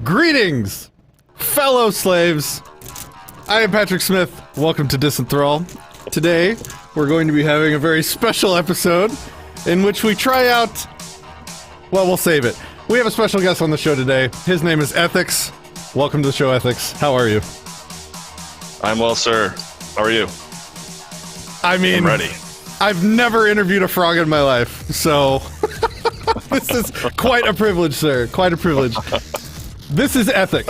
Greetings, fellow slaves. I am Patrick Smith. Welcome to Disenthrall. Today, we're going to be having a very special episode in which we try out... Well, we'll save it. We have a special guest on the show today. His name is Ethics. Welcome to the show, Ethics. How are you? I'm well, sir. How are you? I mean, I'm ready. I've never interviewed a frog in my life, so... This is quite a privilege, sir. Quite a privilege. This is Ethics.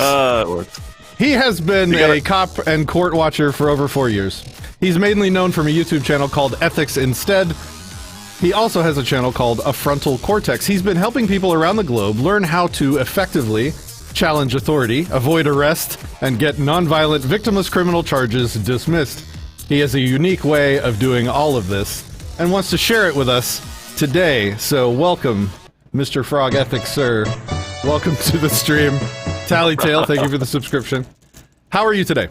He has been a cop and court watcher for over 4 years. He's mainly known from a YouTube channel called Ethics Instead. He also has a channel called A Frontal Cortex. He's been helping people around the globe learn how to effectively challenge authority, avoid arrest, and get nonviolent, victimless criminal charges dismissed. He has a unique way of doing all of this and wants to share it with us today. So welcome, Mr. Frog Ethics, sir. Welcome to the stream. Tallytail, thank you for the subscription. How are you today?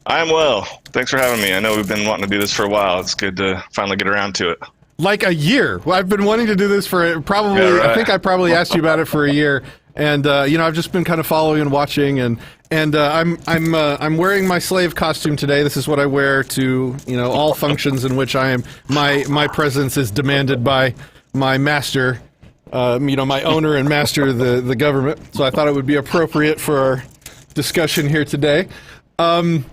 I'm well. Thanks for having me. I know we've been wanting to do this for a while. It's good to finally get around to it. Like a year. Well, I've been wanting to do this for probably, yeah, right. I think I probably asked you about it for a year. And, you know, I've just been kind of following and watching, and I'm wearing my slave costume today. This is what I wear to, you know, all functions in which I am, my presence is demanded by my master, you know, my owner and master, the government. So I thought it would be appropriate for our discussion here today. Nothing's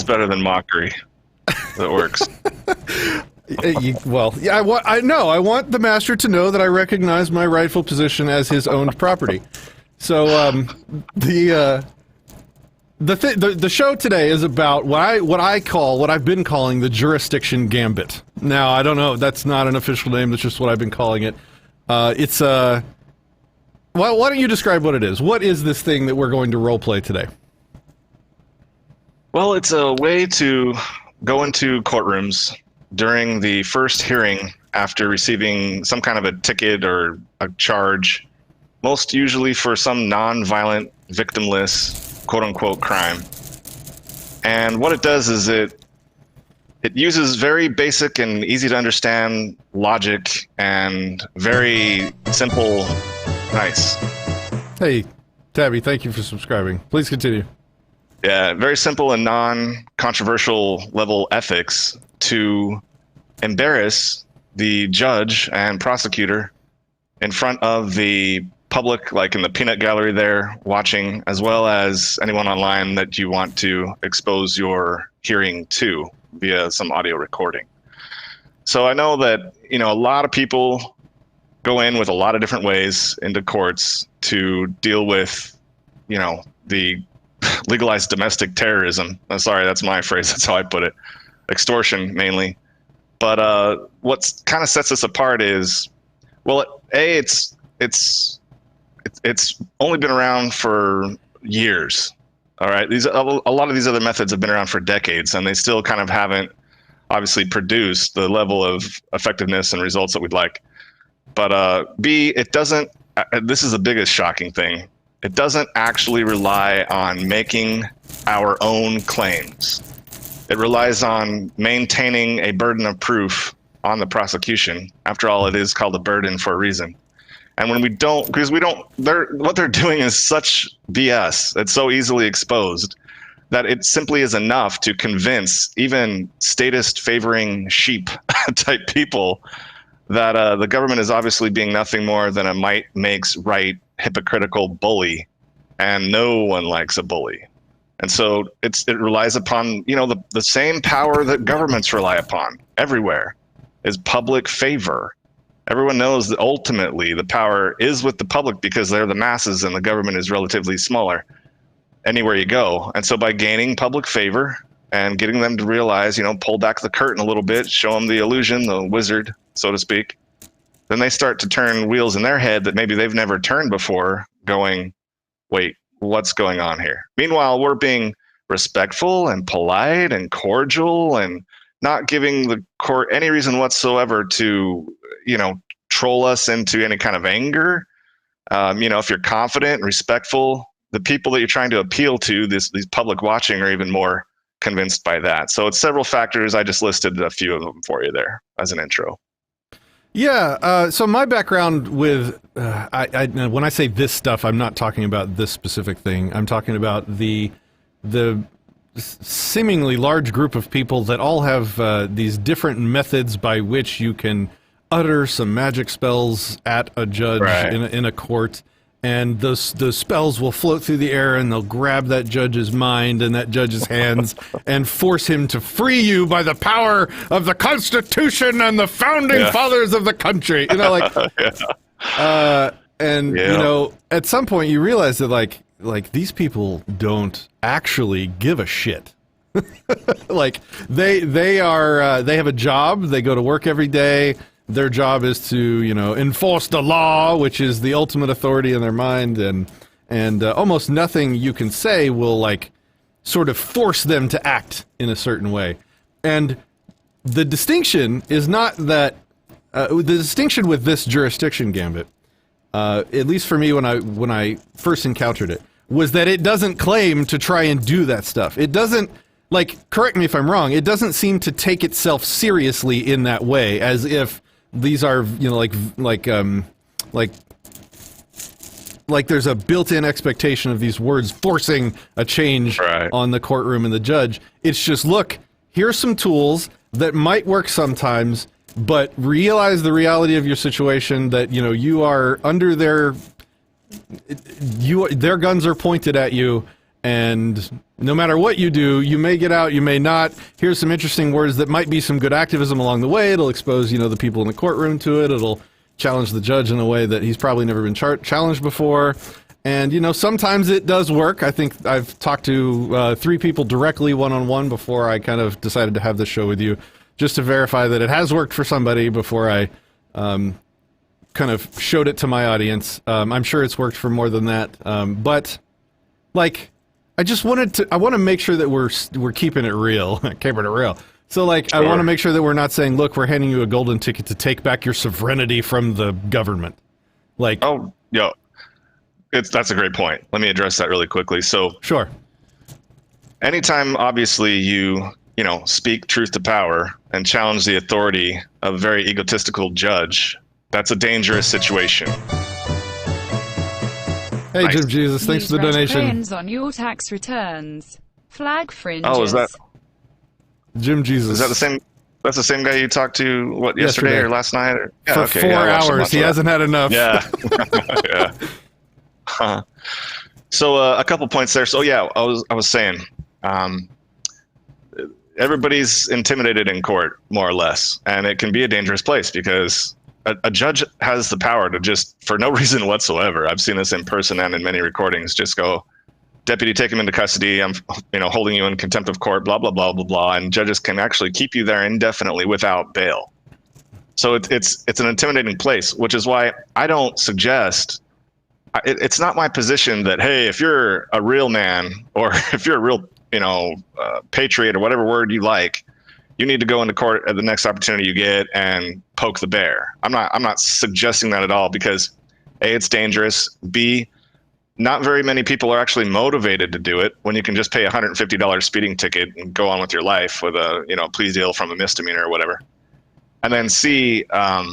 better than mockery. That works. Well, yeah, I know. I want the master to know that I recognize my rightful position as his owned property. So the show today is about what I've been calling the jurisdiction gambit. Now, I don't know, that's not an official name, that's just what I've been calling it. It's well, why don't you describe what it is? What is this thing that we're going to roleplay today? Well, it's a way to go into courtrooms during the first hearing after receiving some kind of a ticket or a charge, most usually for some non-violent, victimless, quote-unquote crime. And what it does is it uses very basic and easy to understand logic and very simple. Nice. Hey, Tabby, thank you for subscribing. Please continue. Yeah, very simple and non-controversial level ethics to embarrass the judge and prosecutor in front of the public, like in the peanut gallery there watching, as well as anyone online that you want to expose your hearing to via some audio recording. So I know that, you know, a lot of people go in with a lot of different ways into courts to deal with, you know, the legalized domestic terrorism. I'm sorry, that's my phrase. That's how I put it. Extortion, mainly. But what kind of sets us apart is, well, it's only been around for years. All right, a lot of these other methods have been around for decades, and they still kind of haven't obviously produced the level of effectiveness and results that we'd like. But B, it doesn't. This is the biggest shocking thing. It doesn't actually rely on making our own claims. It relies on maintaining a burden of proof on the prosecution. After all, it is called a burden for a reason. And when we don't, because we don't, what they're doing is such BS. It's so easily exposed that it simply is enough to convince even statist favoring sheep type people that the government is obviously being nothing more than a might makes right hypocritical bully, and no one likes a bully. And so it relies upon, you know, the same power that governments rely upon everywhere is public favor. Everyone knows that ultimately the power is with the public because they're the masses and the government is relatively smaller anywhere you go. And so by gaining public favor and getting them to realize, you know, pull back the curtain a little bit, show them the illusion, the wizard, so to speak, then they start to turn wheels in their head that maybe they've never turned before, going, wait, what's going on here? Meanwhile, we're being respectful and polite and cordial and not giving the court any reason whatsoever to, troll us into any kind of anger. If you're confident and respectful, the people that you're trying to appeal to, these public watching, are even more convinced by that. So it's several factors. I just listed a few of them for you there as an intro. Yeah. So my background with, when I say this stuff, I'm not talking about this specific thing. I'm talking about the seemingly large group of people that all have these different methods by which you can utter some magic spells at a judge in a court, and those spells will float through the air and they'll grab that judge's mind and that judge's hands and force him to free you by the power of the Constitution and the founding fathers of the country. At some point you realize that like these people don't actually give a shit. Like they have a job, they go to work every day. Their job is to, enforce the law, which is the ultimate authority in their mind, and almost nothing you can say will sort of force them to act in a certain way. And the distinction is not that the distinction with this jurisdiction gambit, at least for me when I first encountered it, was that it doesn't claim to try and do that stuff. It doesn't, correct me if I'm wrong, it doesn't seem to take itself seriously in that way, as if these are, like there's a built-in expectation of these words forcing a change on the courtroom and the judge. It's just, look, here's some tools that might work sometimes, but realize the reality of your situation, that, you are under their guns are pointed at you, and no matter what you do, you may get out, you may not. Here's some interesting words that might be some good activism along the way. It'll expose, the people in the courtroom to it. It'll challenge the judge in a way that he's probably never been challenged before. And, sometimes it does work. I think I've talked to 3 people directly one-on-one before I kind of decided to have this show with you, just to verify that it has worked for somebody before I kind of showed it to my audience. I'm sure it's worked for more than that. But I just want to make sure that we're keeping it real, keeping it real. So I want to make sure that we're not saying, look, we're handing you a golden ticket to take back your sovereignty from the government. That's a great point. Let me address that really quickly. So sure. Anytime, obviously, you speak truth to power and challenge the authority of a very egotistical judge, that's a dangerous situation. Hey, nice. Jim Jesus, thanks for the donation. On your tax returns. Flag fringes. Oh, is that Jim Jesus? Is that the same? That's the same guy you talked to yesterday or last night? Or? Yeah, for 4 hours. He hasn't had enough. Yeah. Yeah. So a couple points there. So yeah, I was saying, everybody's intimidated in court, more or less, and it can be a dangerous place because a judge has the power to just, for no reason whatsoever, I've seen this in person and in many recordings, just go, deputy, take him into custody. I'm, holding you in contempt of court, blah, blah, blah, blah, blah. And judges can actually keep you there indefinitely without bail. So it's an intimidating place, which is why I don't suggest, it's not my position that, hey, if you're a real man or if you're a real, patriot or whatever word you like, you need to go into court at the next opportunity you get and poke the bear. I'm not suggesting that at all because A, it's dangerous. B, not very many people are actually motivated to do it when you can just pay a $150 speeding ticket and go on with your life with a, plea deal from a misdemeanor or whatever. And then C, of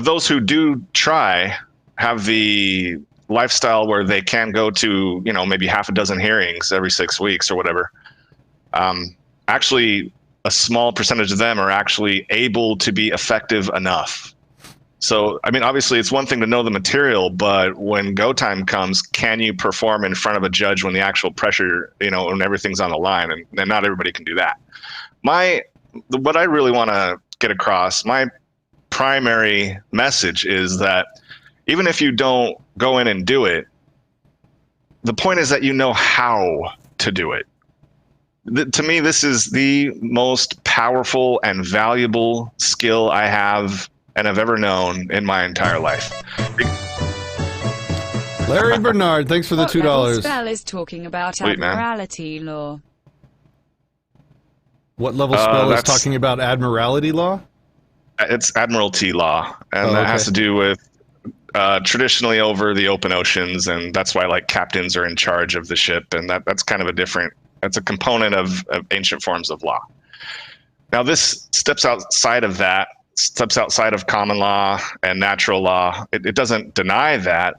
those who do try, have the lifestyle where they can go to, maybe half a dozen hearings every 6 weeks or whatever. Actually, a small percentage of them are actually able to be effective enough. So, obviously it's one thing to know the material, but when go time comes, can you perform in front of a judge when the actual pressure, when everything's on the line? And not everybody can do that. What I really want to get across, my primary message is that even if you don't go in and do it, the point is that you know how to do it. To me, this is the most powerful and valuable skill I have and have ever known in my entire life. Larry Bernard, thanks for the $2. What level spell is talking about Sweet, man. admiralty law? What level spell is talking about admiralty law? It's admiralty law, and that has to do with traditionally over the open oceans, and that's why like captains are in charge of the ship, and that's kind of that's a component of ancient forms of law. Now this steps outside of common law and natural law. It doesn't deny that.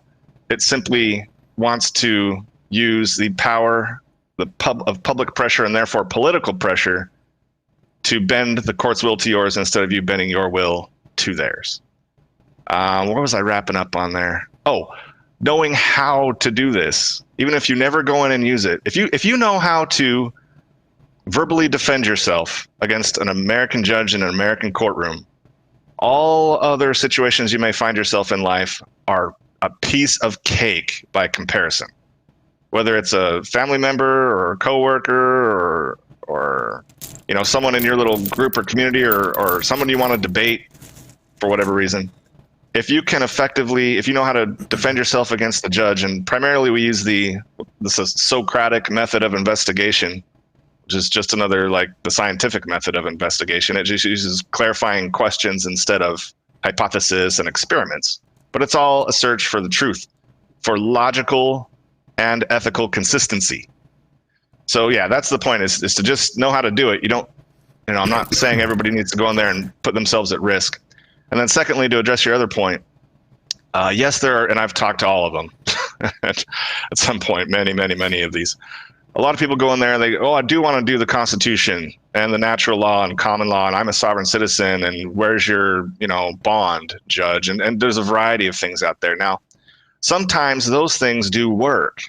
It simply wants to use the power of public pressure and therefore political pressure to bend the court's will to yours instead of you bending your will to theirs. What was I wrapping up on there? Oh, knowing how to do this, even if you never go in and use it. If you know how to verbally defend yourself against an American judge in an American courtroom, all other situations you may find yourself in life are a piece of cake by comparison. Whether it's a family member or a coworker or someone in your little group or community or someone you want to debate for whatever reason. If you know how to defend yourself against the judge, and primarily we use the socratic method of investigation, which is just another like the scientific method of investigation. It just uses clarifying questions instead of hypothesis and experiments. But it's all a search for the truth, for logical and ethical consistency. So yeah, that's the point, is to just know how to do it. I'm not saying everybody needs to go in there and put themselves at risk. And then secondly, to address your other point, yes, there are, and I've talked to all of them at some point, many of these. A lot of people go in there and they go, I do want to do the Constitution and the natural law and common law, and I'm a sovereign citizen, and where's your, bond, judge? And there's a variety of things out there. Now, sometimes those things do work,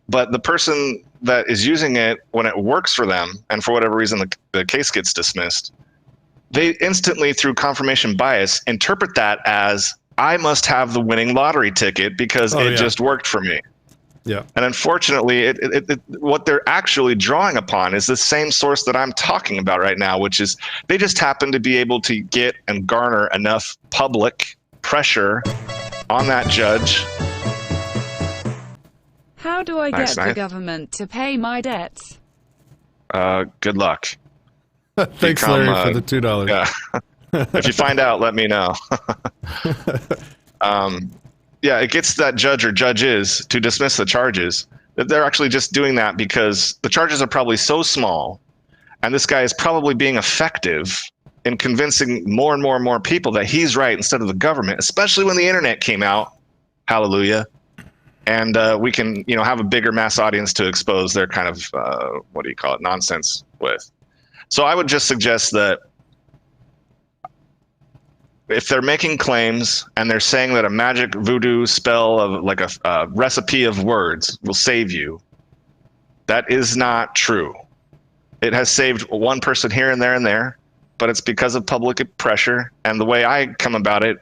but the person that is using it when it works for them, and for whatever reason the case gets dismissed, they instantly, through confirmation bias, interpret that as, I must have the winning lottery ticket because just worked for me. Yeah. And unfortunately, what they're actually drawing upon is the same source that I'm talking about right now, which is they just happen to be able to get and garner enough public pressure on that judge. How do I get the government to pay my debts? Good luck. Thanks, Larry, for the $2. Yeah. If you find out, let me know. Yeah, it gets that judge or judges to dismiss the charges. They're actually just doing that because the charges are probably so small, and this guy is probably being effective in convincing more and more and more people that he's right instead of the government, especially when the internet came out. Hallelujah. And we can, have a bigger mass audience to expose their kind of, nonsense with. So I would just suggest that if they're making claims and they're saying that a magic voodoo spell of like a recipe of words will save you, that is not true. It has saved one person here and there, but it's because of public pressure. And the way I come about it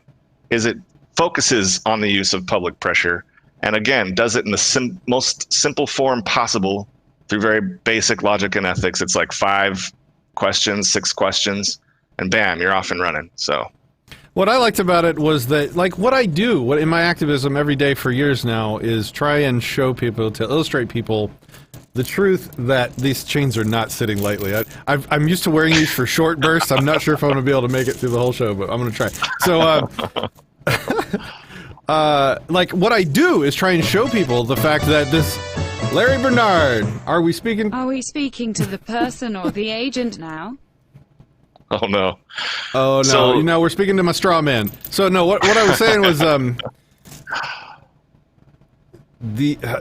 is it focuses on the use of public pressure, and again, does it in the most simple form possible through very basic logic and ethics. It's like 5 questions, 6 questions, and bam, you're off and running. So what I liked about it was that, like, what I do in my activism every day for years now is try and show people, to illustrate people, the truth that these chains are not sitting lightly. I'm used to wearing these for short bursts. I'm not sure if I'm going to be able to make it through the whole show, but I'm going to try. So, like, what I do is try and show people the fact that this Larry Bernard, are we speaking to the person or the agent now? Oh no. Oh no. So, we're speaking to my straw man. So no, what I was saying was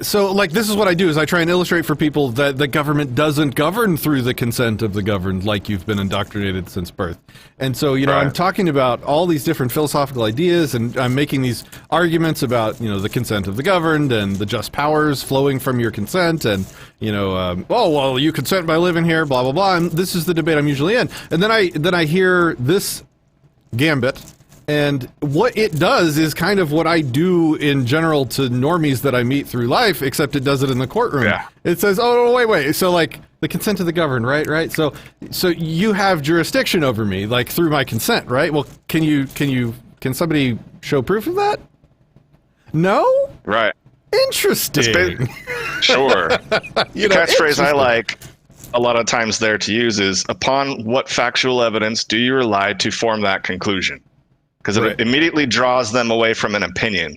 so like this is what I do is I try and illustrate for people that the government doesn't govern through the consent of the governed, like you've been indoctrinated since birth. And so, right. I'm talking about all these different philosophical ideas, and I'm making these arguments about, the consent of the governed and the just powers flowing from your consent, and, oh, well, you consent by living here, blah, blah, blah. And this is the debate I'm usually in. And then I hear this gambit. And what it does is kind of what I do in general to normies that I meet through life, except it does it in the courtroom. Yeah. It says, oh, wait. So, like, the consent of the governed, right? So you have jurisdiction over me, like, through my consent, right? Well, can you Can somebody show proof of that? No? Right. Interesting. Sure. The catchphrase I like a lot of times there to use is, upon what factual evidence do you rely to form that conclusion? Because it immediately draws them away from an opinion.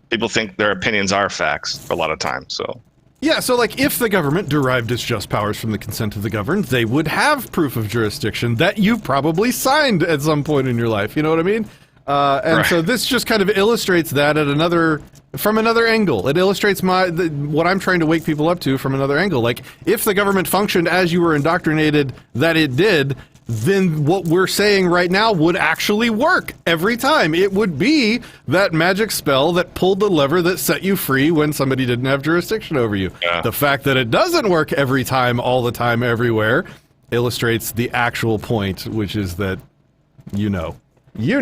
People think their opinions are facts a lot of times. So yeah, so like if the government derived its just powers from the consent of the governed, they would have proof of jurisdiction that you probably signed at some point in your life. You know what I mean? So this just kind of illustrates that from another angle. It illustrates what I'm trying to wake people up to from another angle. Like, if the government functioned as you were indoctrinated that it did, then what we're saying right now would actually work every time. It would be that magic spell that pulled the lever that set you free when somebody didn't have jurisdiction over you. Yeah. The fact that it doesn't work every time, all the time, everywhere, illustrates the actual point, which is that you know. Yeah,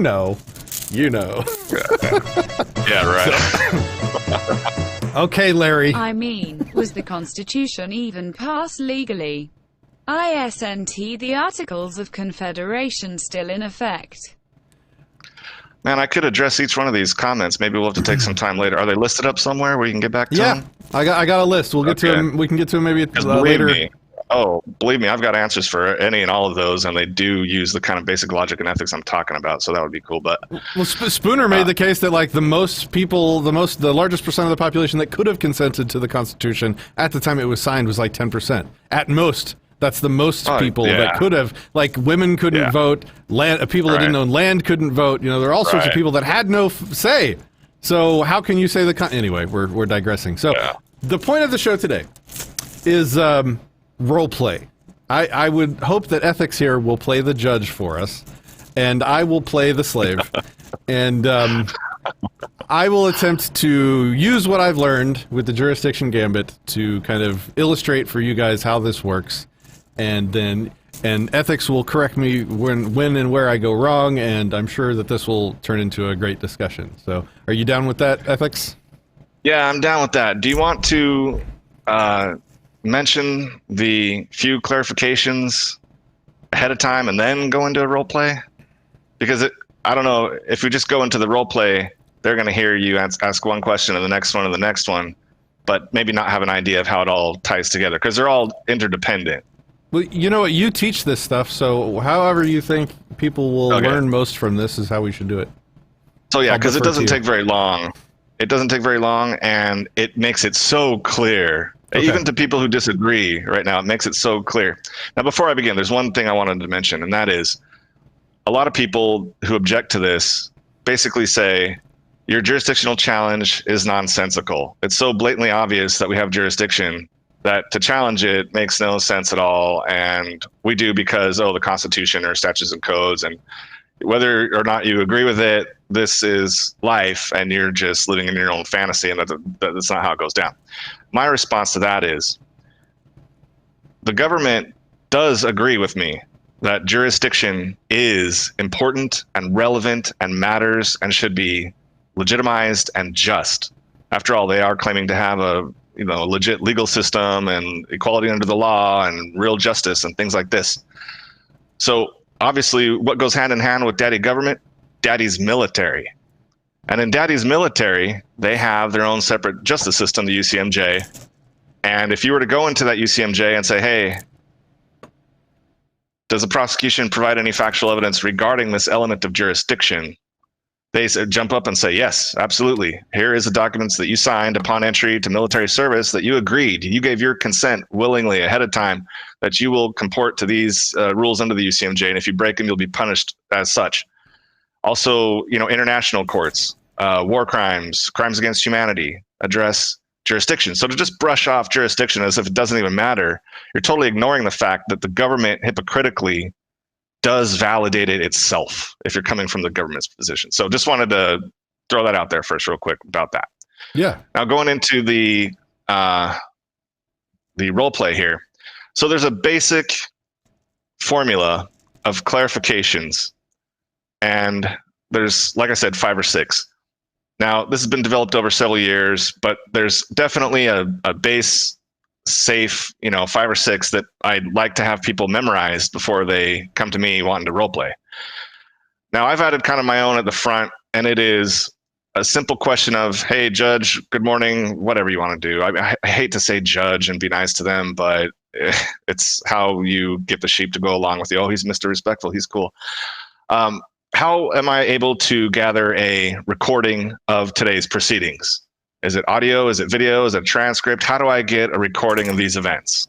right. Okay, Larry. I mean, was the Constitution even passed legally? Isn't the Articles of Confederation still in effect? Man, I could address each one of these comments. Maybe we'll have to take some time later. Are they listed up somewhere where you can get back to them? I got a list. We'll get to them. We can get to them maybe later. Believe me, I've got answers for any and all of those, and they do use the kind of basic logic and ethics I'm talking about, so that would be cool. But Spooner made the case that like the largest percent of the population that could have consented to the Constitution at the time it was signed was like 10%. At most, that's the most people that could have. Like, women couldn't vote, people that didn't own land couldn't vote. You know, there are all sorts of people that had no say. So how can you say anyway? We're digressing. So the point of the show today is role play. I would hope that ethics here will play the judge for us, and I will play the slave, and I will attempt to use what I've learned with the jurisdiction gambit to kind of illustrate for you guys how this works, and ethics will correct me when and where I go wrong, and I'm sure that this will turn into a great discussion. So, are you down with that, ethics? Yeah, I'm down with that. Do you want to mention the few clarifications ahead of time and then go into a role play? Because I don't know, if we just go into the role play, they're going to hear you ask one question and the next one and the next one, but maybe not have an idea of how it all ties together, because they're all interdependent. Well, you know what, you teach this stuff, so however you think people will learn most from this is how we should do it. So yeah, because it doesn't take very long. It doesn't take very long, and it makes it so clear. Okay. Even to people who disagree right now, it makes it so clear. Now, before I begin, there's one thing I wanted to mention, and that is a lot of people who object to this basically say your jurisdictional challenge is nonsensical. It's so blatantly obvious that we have jurisdiction that to challenge it makes no sense at all, and we do because, the Constitution or statutes and codes, and whether or not you agree with it, this is life, and you're just living in your own fantasy, and that's not how it goes down. My response to that is the government does agree with me that jurisdiction is important and relevant and matters and should be legitimized and just. After all, they are claiming to have a legit legal system and equality under the law and real justice and things like this. So obviously, what goes hand in hand with daddy government? Daddy's military. And in daddy's military, they have their own separate justice system, the UCMJ. And if you were to go into that UCMJ and say, hey, does the prosecution provide any factual evidence regarding this element of jurisdiction? They jump up and say, yes, absolutely. Here is the documents that you signed upon entry to military service that you agreed. You gave your consent willingly ahead of time that you will comport to these rules under the UCMJ. And if you break them, you'll be punished as such. Also, international courts, war crimes, crimes against humanity, address jurisdiction. So to just brush off jurisdiction as if it doesn't even matter, you're totally ignoring the fact that the government hypocritically does validate it itself if you're coming from the government's position. So just wanted to throw that out there first real quick about that. Yeah. Now going into the role play here. So there's a basic formula of clarifications, and there's, like I said, 5 or 6. Now, this has been developed over several years, but there's definitely a base, safe, 5 or 6 that I'd like to have people memorize before they come to me wanting to role play. Now, I've added kind of my own at the front, and it is a simple question of, hey, judge, good morning, whatever you want to do. I hate to say judge and be nice to them, but it's how you get the sheep to go along with you. Oh, he's Mr. Respectful. He's cool. How am I able to gather a recording of today's proceedings? Is it audio? Is it video? Is it a transcript? How do I get a recording of these events?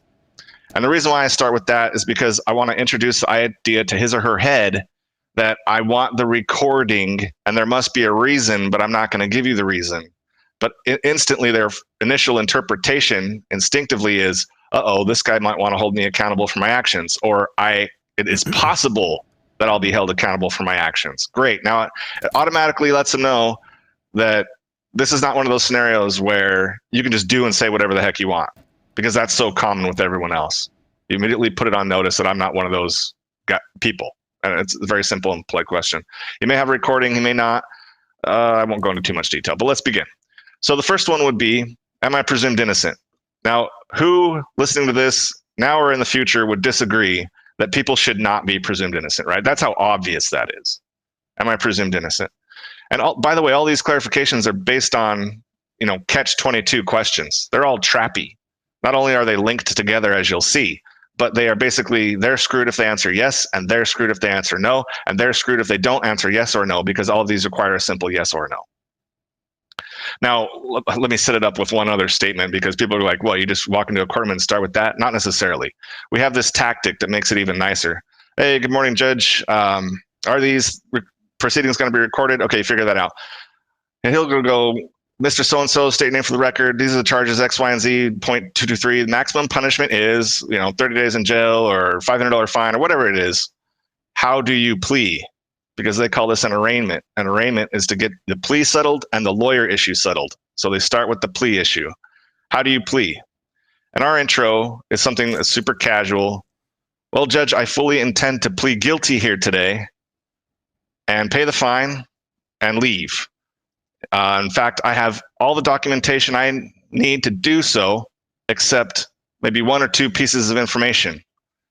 And the reason why I start with that is because I want to introduce the idea to his or her head that I want the recording, and there must be a reason, but I'm not going to give you the reason. But instantly their initial interpretation instinctively is, uh-oh, this guy might want to hold me accountable for my actions, or it is possible that I'll be held accountable for my actions. Great. Now, it automatically lets them know that this is not one of those scenarios where you can just do and say whatever the heck you want, because that's so common with everyone else. You immediately put it on notice that I'm not one of those people. And it's a very simple and polite question. He may have a recording, he may not. I won't go into too much detail, but let's begin. So the first one would be, am I presumed innocent? Now, who listening to this now or in the future would disagree that people should not be presumed innocent, right? That's how obvious that is. Am I presumed innocent? And by the way, all these clarifications are based on, catch-22 questions. They're all trappy. Not only are they linked together, as you'll see, but they are basically, they're screwed if they answer yes, and they're screwed if they answer no, and they're screwed if they don't answer yes or no, because all of these require a simple yes or no. Now, let me set it up with one other statement, because people are like, well, you just walk into a courtroom and start with that? Not necessarily. We have this tactic that makes it even nicer. Hey, good morning, Judge. Are these proceedings going to be recorded? Okay, figure that out. And he'll go, Mr. So-and-so, state name for the record. These are the charges X, Y, and Z, point 223. The maximum punishment is, 30 days in jail or $500 fine or whatever it is. How do you plea? Because they call this an arraignment. An arraignment is to get the plea settled and the lawyer issue settled. So they start with the plea issue. How do you plea? And our intro is something that's super casual. Well, Judge, I fully intend to plead guilty here today and pay the fine and leave. In fact, I have all the documentation I need to do so, except maybe one or two pieces of information.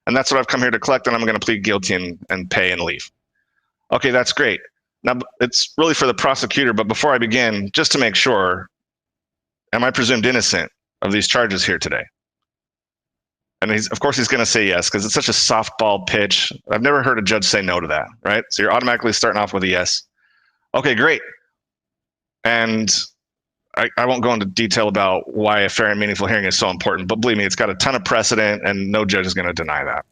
And that's what I've come here to collect, and I'm going to plead guilty and pay and leave. Okay, that's great. Now, it's really for the prosecutor, but before I begin, just to make sure, am I presumed innocent of these charges here today? And of course he's going to say yes, because it's such a softball pitch. I've never heard a judge say no to that, right? So you're automatically starting off with a yes. Okay, great. And I won't go into detail about why a fair and meaningful hearing is so important, but believe me, it's got a ton of precedent, and no judge is going to deny that.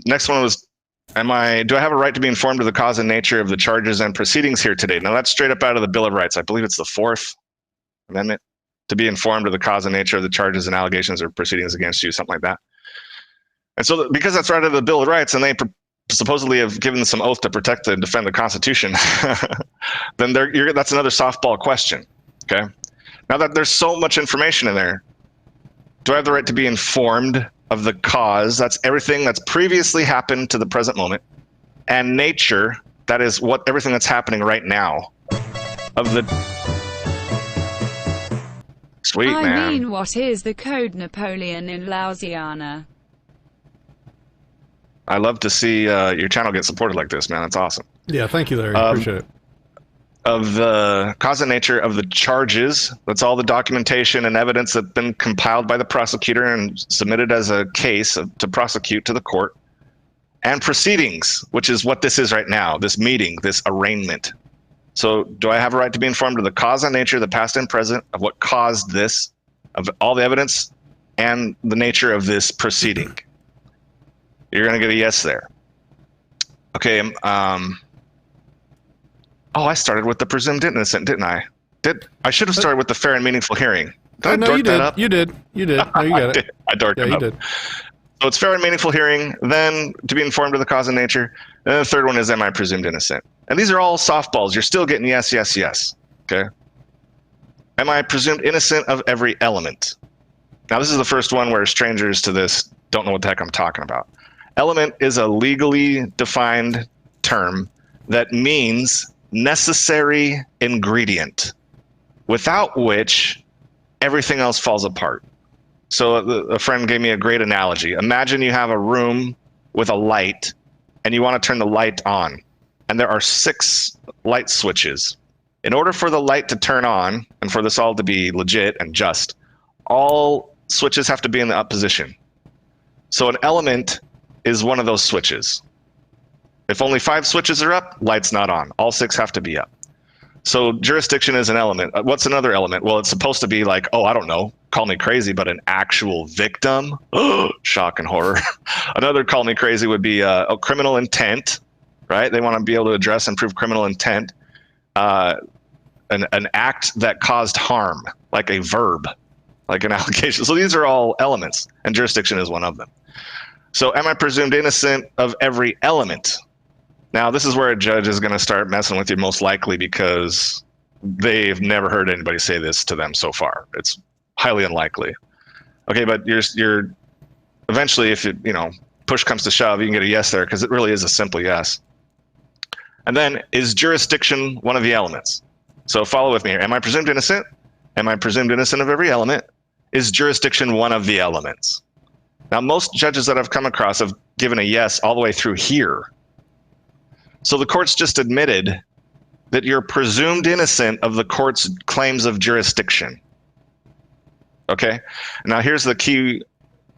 Next one was, do I have a right to be informed of the cause and nature of the charges and proceedings here today? Now, that's straight up out of the Bill of Rights. I believe it's the 4th Amendment, to be informed of the cause and nature of the charges and allegations or proceedings against you, something like that. And so because that's right out of the Bill of Rights, and they supposedly have given some oath to protect and defend the Constitution, then that's another softball question, okay? Now that there's so much information in there, do I have the right to be informed of the cause? That's everything that's previously happened to the present moment, and nature, that is everything that's happening right now, of the... Sweet, man. I mean, what is the Code Napoleon in Louisiana? I love to see your channel get supported like this, man. That's awesome. Yeah, thank you, Larry. Appreciate it. Of the cause and nature of the charges, that's all the documentation and evidence that's been compiled by the prosecutor and submitted as a case to prosecute to the court. And proceedings, which is what this is right now, this meeting, this arraignment. So do I have a right to be informed of the cause and nature, the past and present, of what caused this, of all the evidence, and the nature of this proceeding? You're going to get a yes there. Okay. I started with the presumed innocent, didn't I? I should have started with the fair and meaningful hearing. Did I dork that up? You did. No, you got it. I dorked it up. Did. So it's fair and meaningful hearing, then to be informed of the cause and nature. And the third one is, am I presumed innocent? And these are all softballs. You're still getting yes, yes, yes. Okay. Am I presumed innocent of every element? Now, this is the first one where strangers to this don't know what the heck I'm talking about. Element is a legally defined term that means necessary ingredient, without which everything else falls apart. So a friend gave me a great analogy. Imagine you have a room with a light and you want to turn the light on. and there are 6 light switches. In order for the light to turn on and for this all to be legit and just, all switches have to be in the up position. So an element is one of those switches. If only 5 switches are up, light's not on. All 6 have to be up. So jurisdiction is an element. What's another element? Well, it's supposed to be like, oh, I don't know, call me crazy, but an actual victim. Shock and horror. Another call me crazy would be a criminal intent, right? They want to be able to address and prove criminal intent. An act that caused harm, like a verb, like an allegation. So these are all elements, and jurisdiction is one of them. So am I presumed innocent of every element? Now, this is where a judge is going to start messing with you most likely because they've never heard anybody say this to them so far. It's highly unlikely. Okay, but you're eventually, if you know, push comes to shove, you can get a yes there because it really is a simple yes. And then, is jurisdiction one of the elements? So follow with me here. Am I presumed innocent? Am I presumed innocent of every element? Is jurisdiction one of the elements? Now, most judges that I've come across have given a yes all the way through here. So the court's just admitted that you're presumed innocent of the court's claims of jurisdiction. Okay? Now here's the key,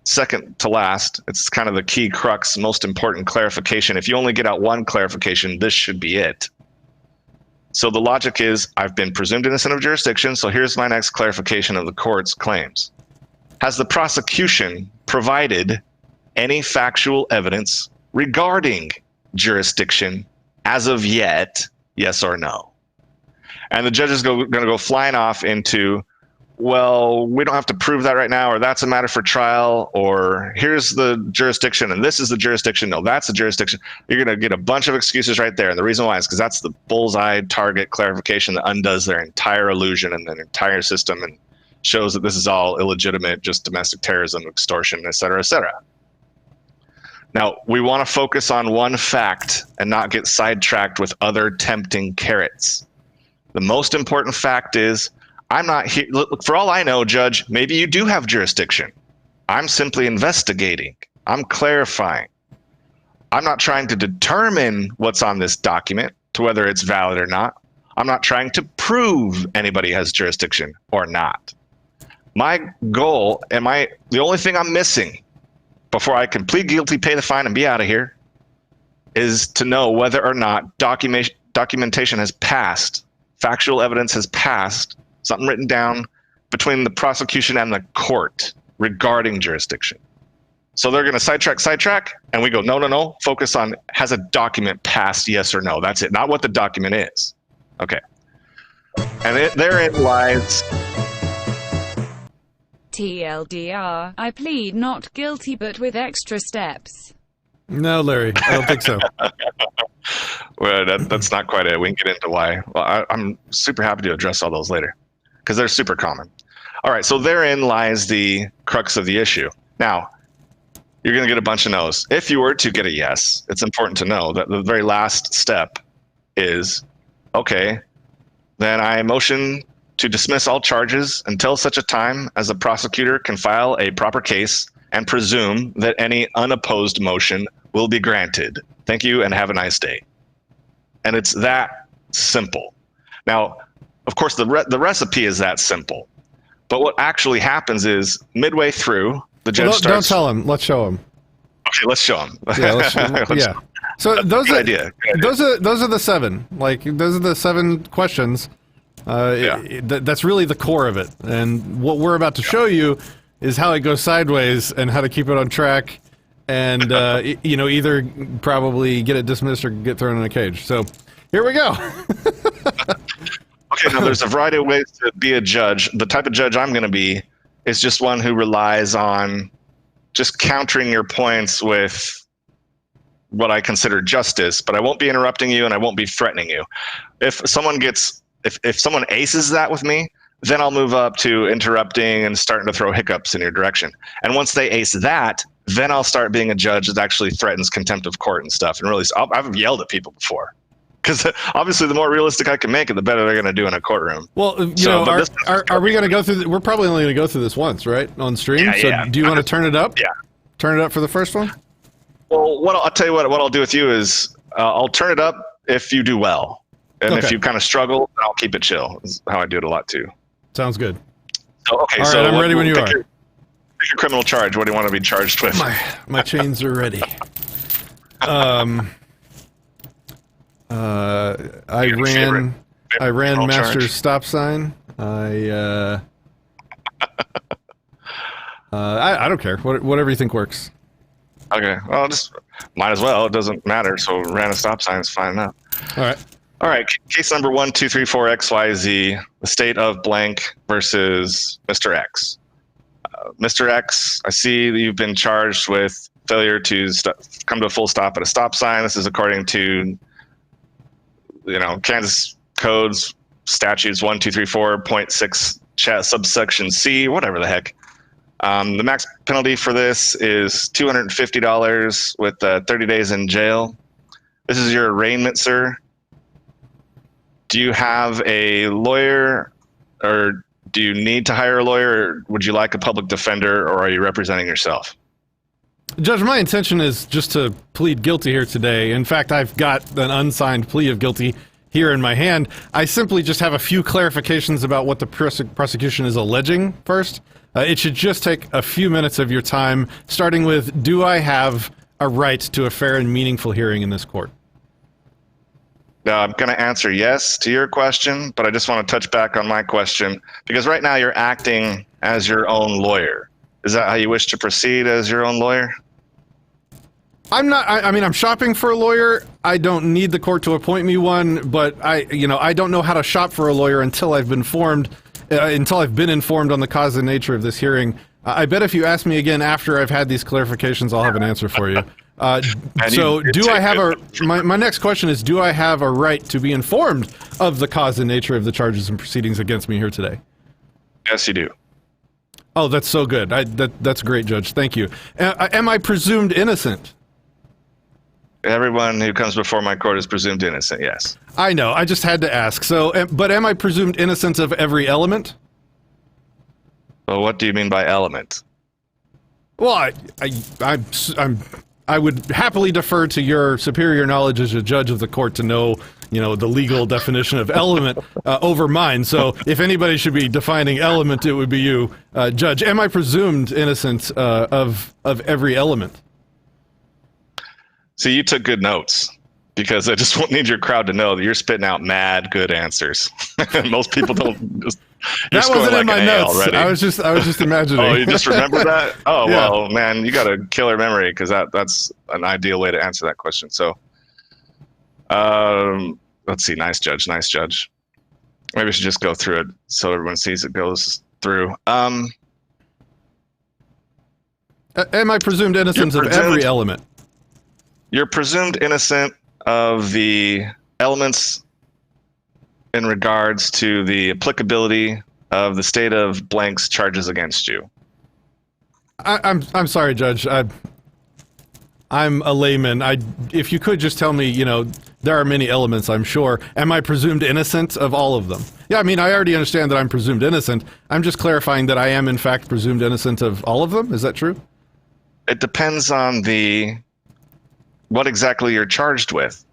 second to last. It's kind of the key crux, most important clarification. If you only get out one clarification, this should be it. So the logic is, I've been presumed innocent of jurisdiction, so here's my next clarification of the court's claims. Has the prosecution provided any factual evidence regarding jurisdiction as of yet, yes or no? And the judge is going to go flying off into, well, we don't have to prove that right now, or that's a matter for trial, or here's the jurisdiction, and this is the jurisdiction. No, that's the jurisdiction. You're going to get a bunch of excuses right there. And the reason why is because that's the bullseye target clarification that undoes their entire illusion and their entire system and shows that this is all illegitimate, just domestic terrorism, extortion, et cetera, et cetera. Now, we want to focus on one fact and not get sidetracked with other tempting carrots. The most important fact is, I'm not here. Look, for all I know, Judge, maybe you do have jurisdiction. I'm simply investigating. I'm clarifying. I'm not trying to determine what's on this document to whether it's valid or not. I'm not trying to prove anybody has jurisdiction or not. My goal, the only thing I'm missing before I can plead guilty, pay the fine, and be out of here, is to know whether or not documentation has passed, factual evidence has passed, something written down between the prosecution and the court regarding jurisdiction. So they're going to sidetrack, and we go, no, focus on, has a document passed, yes or no? That's it, not what the document is. Okay. And therein lies... TLDR, I plead not guilty, but with extra steps. No, Larry, I don't think so. Well, that's not quite it. We can get into why. Well, I'm super happy to address all those later because they're super common. All right, so therein lies the crux of the issue. Now, you're going to get a bunch of no's. If you were to get a yes, it's important to know that the very last step is, okay, then I motion to dismiss all charges until such a time as the prosecutor can file a proper case and presume that any unopposed motion will be granted. Thank you and have a nice day. And it's that simple. Now, of course, the recipe is that simple. But what actually happens is midway through, the judge starts... Don't tell him. Let's show him. Okay, let's show him. Yeah, yeah. So those are those are the 7. Like, those are the 7 questions. That's really the core of it. And what we're about to show you is how it goes sideways and how to keep it on track and, you know, either probably get it dismissed or get thrown in a cage. So here we go. Okay, now there's a variety of ways to be a judge. The type of judge I'm going to be is just one who relies on just countering your points with what I consider justice, but I won't be interrupting you and I won't be threatening you. If someone aces that with me, then I'll move up to interrupting and starting to throw hiccups in your direction. And once they ace that, then I'll start being a judge that actually threatens contempt of court and stuff. And really, I've yelled at people before. Because obviously, the more realistic I can make it, the better they're going to do in a courtroom. Well, you know, are we going to go through? We're probably only going to go through this once, right, on stream. Yeah, so, do you want to turn it up? Yeah, turn it up for the first one. Well, I'll tell you what I'll do with you is I'll turn it up if you do well. And Okay. if you kind of struggle, I'll keep it chill. Is how I do it a lot too. Sounds good. So, okay, All right, so I'm ready when you are. Pick your criminal charge. What do you want to be charged with? My chains are ready. I ran Master's stop sign. I don't care. Whatever you think works. Okay, well, just might as well. It doesn't matter. So ran a stop sign is fine enough. All right. Case number 1234 XYZ. The state of blank versus Mr. X. Mr. X, I see that you've been charged with failure to come to a full stop at a stop sign. This is according to, Kansas codes, statutes 1234.6 subsection C, whatever the heck. The max penalty for this is $250 with 30 days in jail. This is your arraignment, sir. Do you have a lawyer, or do you need to hire a lawyer, or would you like a public defender, or are you representing yourself? Judge, my intention is just to plead guilty here today. In fact, I've got an unsigned plea of guilty here in my hand. I simply just have a few clarifications about what the prosecution is alleging first. It should just take a few minutes of your time, starting with, do I have a right to a fair and meaningful hearing in this court? I'm going to answer yes to your question, but I just want to touch back on my question, because right now you're acting as your own lawyer. Is that how you wish to proceed, as your own lawyer? I'm not. I mean, I'm shopping for a lawyer. I don't need the court to appoint me one, but I don't know how to shop for a lawyer until I've been informed on the cause and nature of this hearing. I bet if you ask me again after I've had these clarifications, I'll have an answer for you. So do I have my next question is, do I have a right to be informed of the cause and nature of the charges and proceedings against me here today? Yes, you do. Oh, that's so good. That's great, Judge. Thank you. Am I presumed innocent? Everyone who comes before my court is presumed innocent, yes. I know. I just had to ask. So, but am I presumed innocent of every element? Well, what do you mean by element? Well, I would happily defer to your superior knowledge as a judge of the court to know, the legal definition of element over mine. So if anybody should be defining element, it would be you, Judge. Am I presumed innocent of every element? See, you took good notes, because I just need your crowd to know that you're spitting out mad good answers. Most people don't. That wasn't in my notes. I was just imagining. Oh, you just remember that? Oh, yeah. Well, man, you got a killer memory, because that's an ideal way to answer that question. So, let's see. Nice judge. Maybe we should just go through it so everyone sees it goes through. Am I presumed innocent of every element? You're presumed innocent of the elements in regards to the applicability of the state of blank's charges against you. I'm sorry, Judge. I'm a layman. If you could just tell me, there are many elements, I'm sure. Am I presumed innocent of all of them? Yeah, I mean, I already understand that I'm presumed innocent. I'm just clarifying that I am, in fact, presumed innocent of all of them. Is that true? It depends on what exactly you're charged with.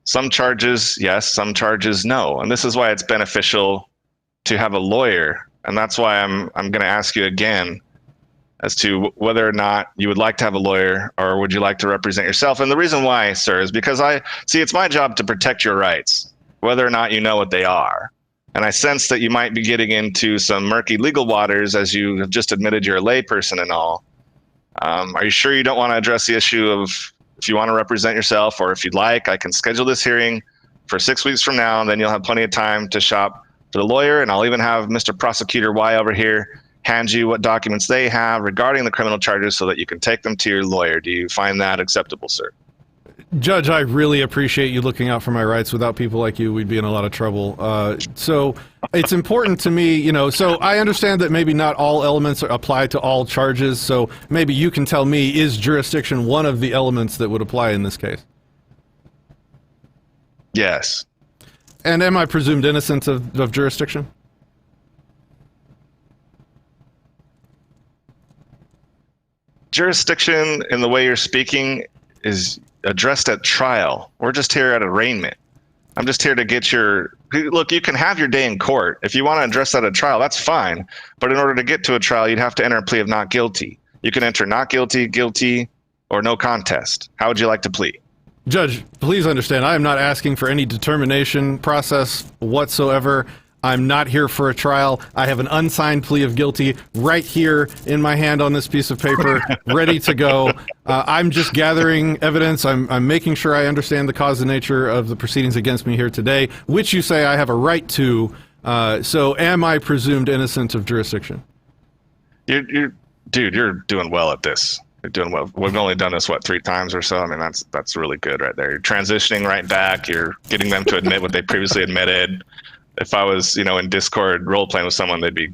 Some charges, yes, some charges, no. And this is why it's beneficial to have a lawyer. And that's why I'm going to ask you again as to whether or not you would like to have a lawyer, or would you like to represent yourself. And the reason why, sir, is because it's my job to protect your rights, whether or not you know what they are. And I sense that you might be getting into some murky legal waters, as you have just admitted you're a layperson and all. Are you sure you don't want to address the issue of, if you want to represent yourself, or if you'd like, I can schedule this hearing for 6 weeks from now, and then you'll have plenty of time to shop for the lawyer. And I'll even have Mr. Prosecutor Y over here hand you what documents they have regarding the criminal charges so that you can take them to your lawyer. Do you find that acceptable, sir? Judge, I really appreciate you looking out for my rights. Without people like you, we'd be in a lot of trouble. So it's important to me, so I understand that maybe not all elements apply to all charges. So maybe you can tell me, is jurisdiction one of the elements that would apply in this case? Yes. And am I presumed innocent of jurisdiction? Jurisdiction, in the way you're speaking, is addressed at trial. We're just here at arraignment. I'm just here to get your look. You can have your day in court if you want to address that at trial. That's fine. But in order to get to a trial, you'd have to enter a plea of not guilty. You can enter not guilty, guilty, or no contest. How would you like to plead? Judge, please understand, I am not asking for any determination process whatsoever. I'm not here for a trial. I have an unsigned plea of guilty right here in my hand on this piece of paper, ready to go. I'm just gathering evidence. I'm making sure I understand the cause and nature of the proceedings against me here today, which you say I have a right to. So am I presumed innocent of jurisdiction? Dude, you're doing well at this. You're doing well. We've only done this, 3 times or so? I mean, that's really good right there. You're transitioning right back. You're getting them to admit what they previously admitted. If I was, in Discord role playing with someone, they'd be,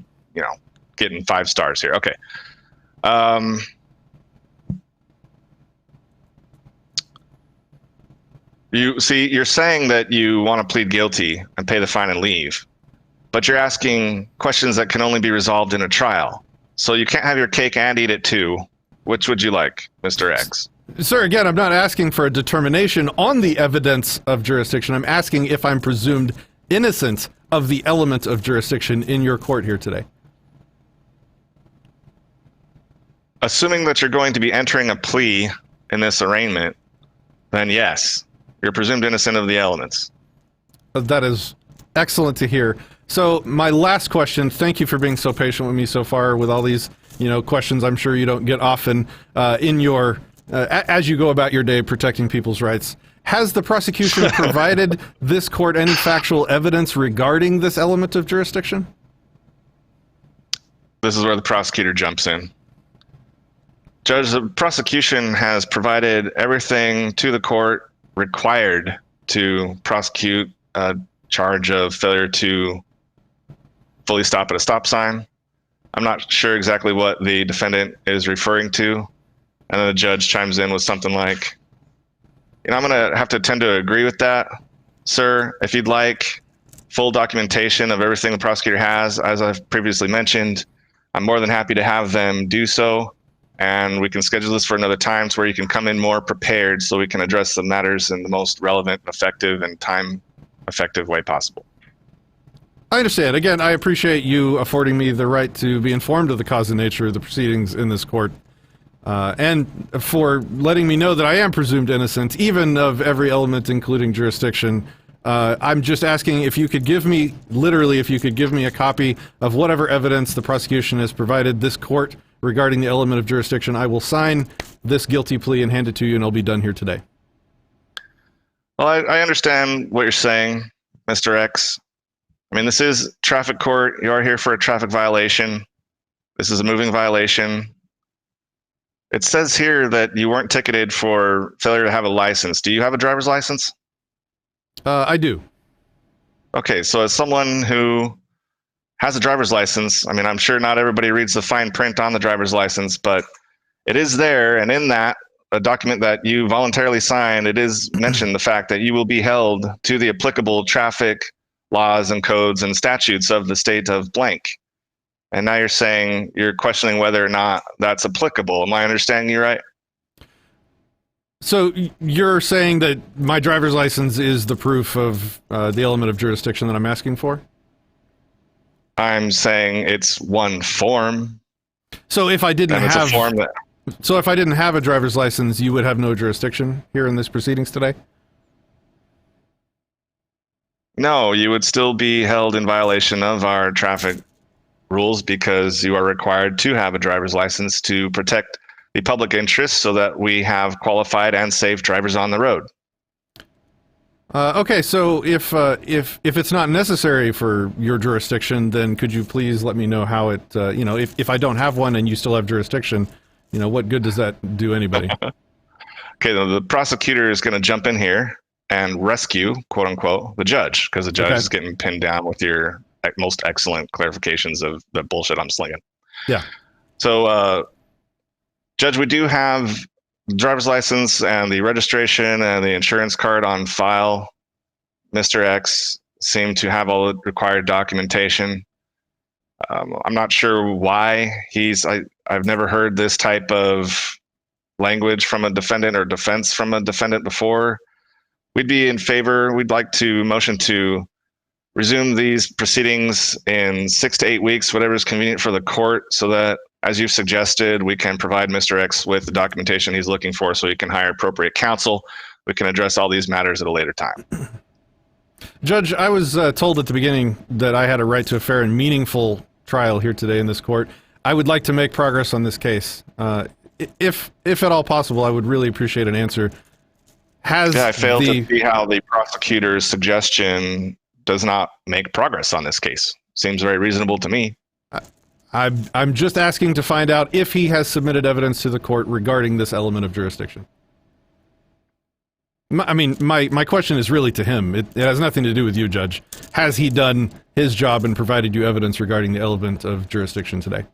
getting 5 stars here. Okay. You're saying that you want to plead guilty and pay the fine and leave, but you're asking questions that can only be resolved in a trial. So you can't have your cake and eat it too. Which would you like, Mr. X? Sir, again, I'm not asking for a determination on the evidence of jurisdiction. I'm asking if I'm presumed innocent of the element of jurisdiction in your court here today. Assuming that you're going to be entering a plea in this arraignment, then yes, you're presumed innocent of the elements. That is excellent to hear. So my last question, thank you for being so patient with me so far with all these, questions I'm sure you don't get often in your, as you go about your day protecting people's rights. Has the prosecution provided this court any factual evidence regarding this element of jurisdiction? This is where the prosecutor jumps in. Judge, the prosecution has provided everything to the court required to prosecute a charge of failure to fully stop at a stop sign. I'm not sure exactly what the defendant is referring to. And then the judge chimes in with something like, I'm going to have to tend to agree with that, sir. If you'd like full documentation of everything the prosecutor has, as I've previously mentioned, I'm more than happy to have them do so. And we can schedule this for another time to where you can come in more prepared so we can address the matters in the most relevant, effective, and time-effective way possible. I understand. Again, I appreciate you affording me the right to be informed of the cause and nature of the proceedings in this court. And for letting me know that I am presumed innocent, even of every element, including jurisdiction. I'm just asking if you could give me, literally, if you could give me a copy of whatever evidence the prosecution has provided this court regarding the element of jurisdiction. I will sign this guilty plea and hand it to you, and I'll be done here today. Well, I understand what you're saying, Mr. X. I mean, this is traffic court. You are here for a traffic violation. This is a moving violation. It says here that you weren't ticketed for failure to have a license. Do you have a driver's license? I do. Okay, so as someone who has a driver's license, I mean, I'm sure not everybody reads the fine print on the driver's license, but it is there, and in that, a document that you voluntarily signed, it is mentioned the fact that you will be held to the applicable traffic laws and codes and statutes of the state of blank. And now you're saying you're questioning whether or not that's applicable. Am I understanding you right? So you're saying that my driver's license is the proof of the element of jurisdiction that I'm asking for? I'm saying it's one form. So if I didn't and have it's a form that, so if I didn't have a driver's license, you would have no jurisdiction here in this proceedings today? no, you would still be held in violation of our traffic rules because you are required to have a driver's license to protect the public interest so that we have qualified and safe drivers on the road. Okay, so if it's not necessary for your jurisdiction, then could you please let me know how it, if I don't have one and you still have jurisdiction, what good does that do anybody? Okay, the prosecutor is going to jump in here and rescue, quote unquote, the judge, because the judge is getting pinned down with your most excellent clarifications of the bullshit I'm slinging. Yeah. So, Judge, we do have the driver's license and the registration and the insurance card on file. Mr. X seemed to have all the required documentation. I'm not sure why I've never heard this type of language from a defendant or defense from a defendant before. we'd be in favor. We'd like to motion to resume these proceedings in 6 to 8 weeks, whatever is convenient for the court, so that, as you've suggested, we can provide Mr. X with the documentation he's looking for so he can hire appropriate counsel. We can address all these matters at a later time. Judge, I was told at the beginning that I had a right to a fair and meaningful trial here today in this court. I would like to make progress on this case. If at all possible, I would really appreciate an answer. I fail to see how the prosecutor's suggestion does not make progress on this case. Seems very reasonable to me. I'm just asking to find out if he has submitted evidence to the court regarding this element of jurisdiction. I mean, my question is really to him. It has nothing to do with you, Judge. Has he done his job and provided you evidence regarding the element of jurisdiction today?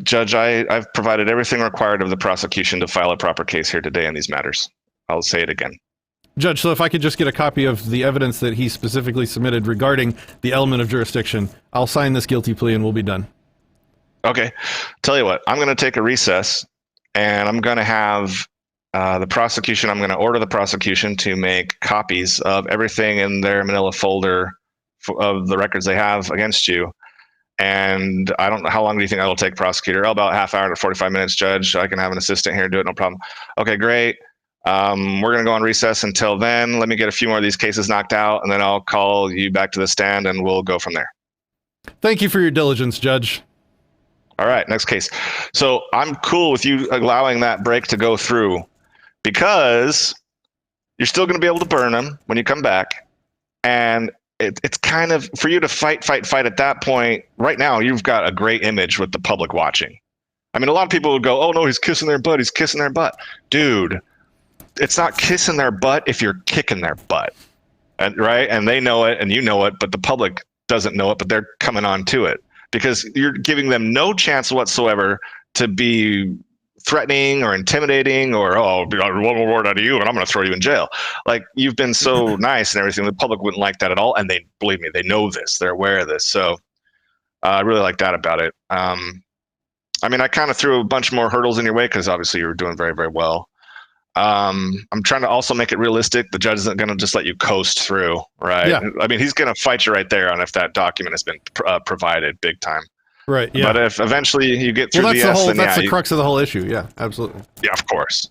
Judge, I've provided everything required of the prosecution to file a proper case here today in these matters. I'll say it again. Judge, so if I could just get a copy of the evidence that he specifically submitted regarding the element of jurisdiction, I'll sign this guilty plea and we'll be done. Okay. Tell you what, I'm going to take a recess and I'm going to have I'm going to order the prosecution to make copies of everything in their manila folder of the records they have against you. And I don't know, how long do you think that'll take, prosecutor? About half hour to 45 minutes, Judge. I can have an assistant here do it, no problem. Okay, great. We're going to go on recess until then. Let me get a few more of these cases knocked out, and then I'll call you back to the stand, and we'll go from there. Thank you for your diligence, Judge. All right, next case. So I'm cool with you allowing that break to go through because you're still going to be able to burn them when you come back. And it's kind of, for you to fight at that point, right now, you've got a great image with the public watching. I mean, a lot of people would go, oh, no, he's kissing their butt. He's kissing their butt. Dude, it's not kissing their butt if you're kicking their butt, right? And they know it and you know it, but the public doesn't know it, but they're coming on to it because you're giving them no chance whatsoever to be threatening or intimidating or, oh, I want one word out of you and I'm going to throw you in jail. Like, you've been so nice and everything. The public wouldn't like that at all. And they, believe me, they know this. They're aware of this. So I really like that about it. I mean, I kind of threw a bunch more hurdles in your way because obviously you were doing very, very well. I'm trying to also make it realistic. The judge isn't going to just let you coast through, right? Yeah. I mean, he's going to fight you right there on if that document has been provided big time. Right. Yeah. But if eventually you get through that's the crux of the whole issue. Yeah, absolutely. Yeah, of course.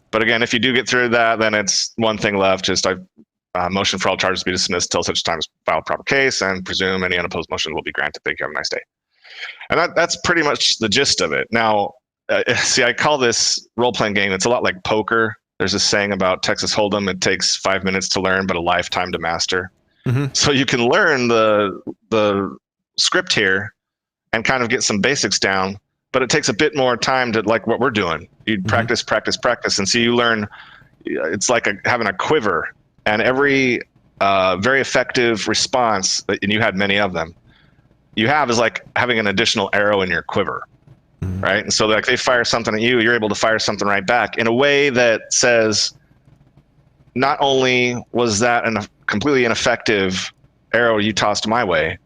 But again, if you do get through that, then it's one thing left. Just motion for all charges to be dismissed until such time as file a proper case and presume any unopposed motion will be granted. Thank you. Have a nice day. And that's pretty much the gist of it. Now, see, I call this role-playing game. It's a lot like poker. There's this saying about Texas Hold'em. It takes 5 minutes to learn, but a lifetime to master. Mm-hmm. So you can learn the script here and kind of get some basics down, but it takes a bit more time to, like what we're doing. You practice, and so you learn. It's like having a quiver, and every very effective response, and you had many of them, you have is like having an additional arrow in your quiver, right? And so like they fire something at you, you're able to fire something right back in a way that says, not only was that a completely ineffective arrow you tossed my way,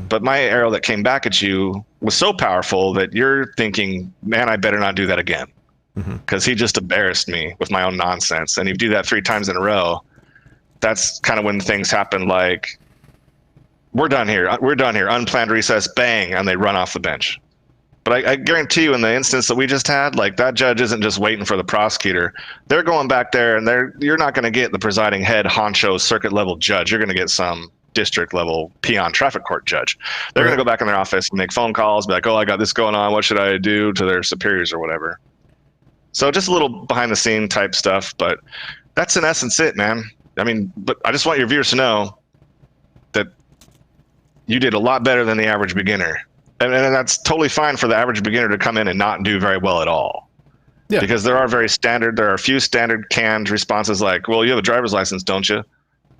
but my arrow that came back at you was so powerful that you're thinking, man, I better not do that again. Because he just embarrassed me with my own nonsense. And you do that 3 times in a row, that's kind of when things happen like, we're done here, unplanned recess, bang, and they run off the bench. But I guarantee you in the instance that we just had, like, that judge isn't just waiting for the prosecutor. They're going back there, and you're not going to get the presiding head honcho circuit level judge. You're going to get some district level peon traffic court judge. They're going to go back in their office and make phone calls, be like, oh, I got this going on. What should I do, to their superiors or whatever. So just a little behind the scene type stuff, but that's in essence it, man. I mean, but I just want your viewers to know that you did a lot better than the average beginner. And that's totally fine for the average beginner to come in and not do very well at all. Yeah. Because there are a few standard canned responses like, well, you have a driver's license, don't you?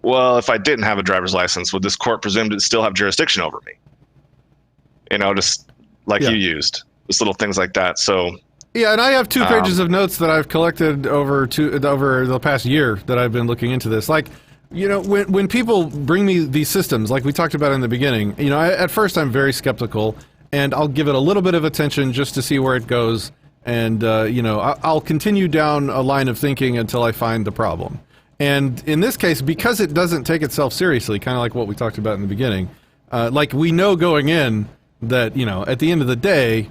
Well, if I didn't have a driver's license, would this court presume to still have jurisdiction over me? You know, just like you used. Just little things like that. So yeah, and I have 2 pages of notes that I've collected over the past year that I've been looking into this. Like, you know, when people bring me these systems, like we talked about in the beginning, you know, at first I'm very skeptical, and I'll give it a little bit of attention just to see where it goes. and I'll continue down a line of thinking until I find the problem. And in this case, because it doesn't take itself seriously, kind of like what we talked about in the beginning, like we know going in that, at the end of the day,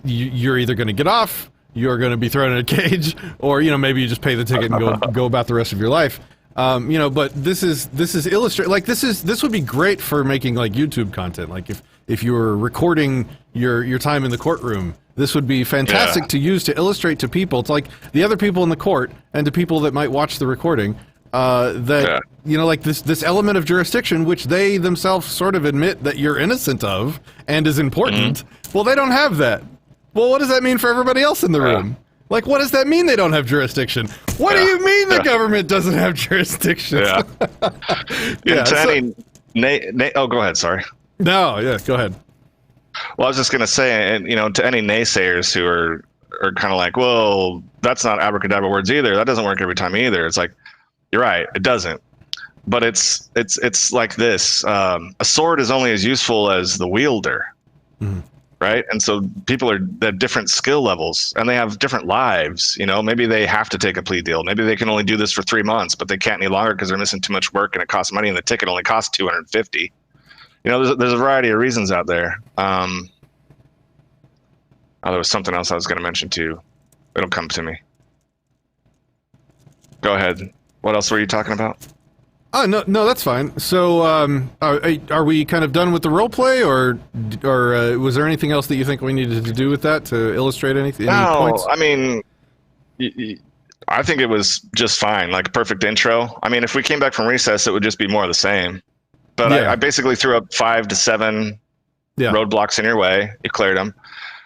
you're either going to get off, you're going to be thrown in a cage, or, maybe you just pay the ticket and go about the rest of your life. But this is illustrate, like this would be great for making like YouTube content. Like if you were recording your time in the courtroom, this would be fantastic to use to illustrate to people. It's like the other people in the court and to people that might watch the recording, like this element of jurisdiction, which they themselves sort of admit that you're innocent of and is important. Well, they don't have that. Well, what does that mean for everybody else in the room? Like, what does that mean they don't have jurisdiction? What do you mean the government doesn't have jurisdiction? Oh, go ahead. Sorry. No, go ahead. Well, I was just going to say, and to any naysayers who are kind of like, well, that's not abracadabra words either. That doesn't work every time either. It's like, you're right, it doesn't. But it's like this. A sword is only as useful as the wielder. Mm-hmm. Right. And so people are at different skill levels and they have different lives. Maybe they have to take a plea deal. Maybe they can only do this for 3 months, but they can't any longer because they're missing too much work and it costs money and the ticket only costs $250. There's a variety of reasons out there. There was something else I was going to mention too. It'll come to me. Go ahead. What else were you talking about? Oh, no, that's fine. So, are we kind of done with the role play, or was there anything else that you think we needed to do with that to illustrate any points? I mean, I think it was just fine, like perfect intro. I mean, if we came back from recess, it would just be more of the same. But I basically threw up 5 to 7 roadblocks in your way. You cleared them.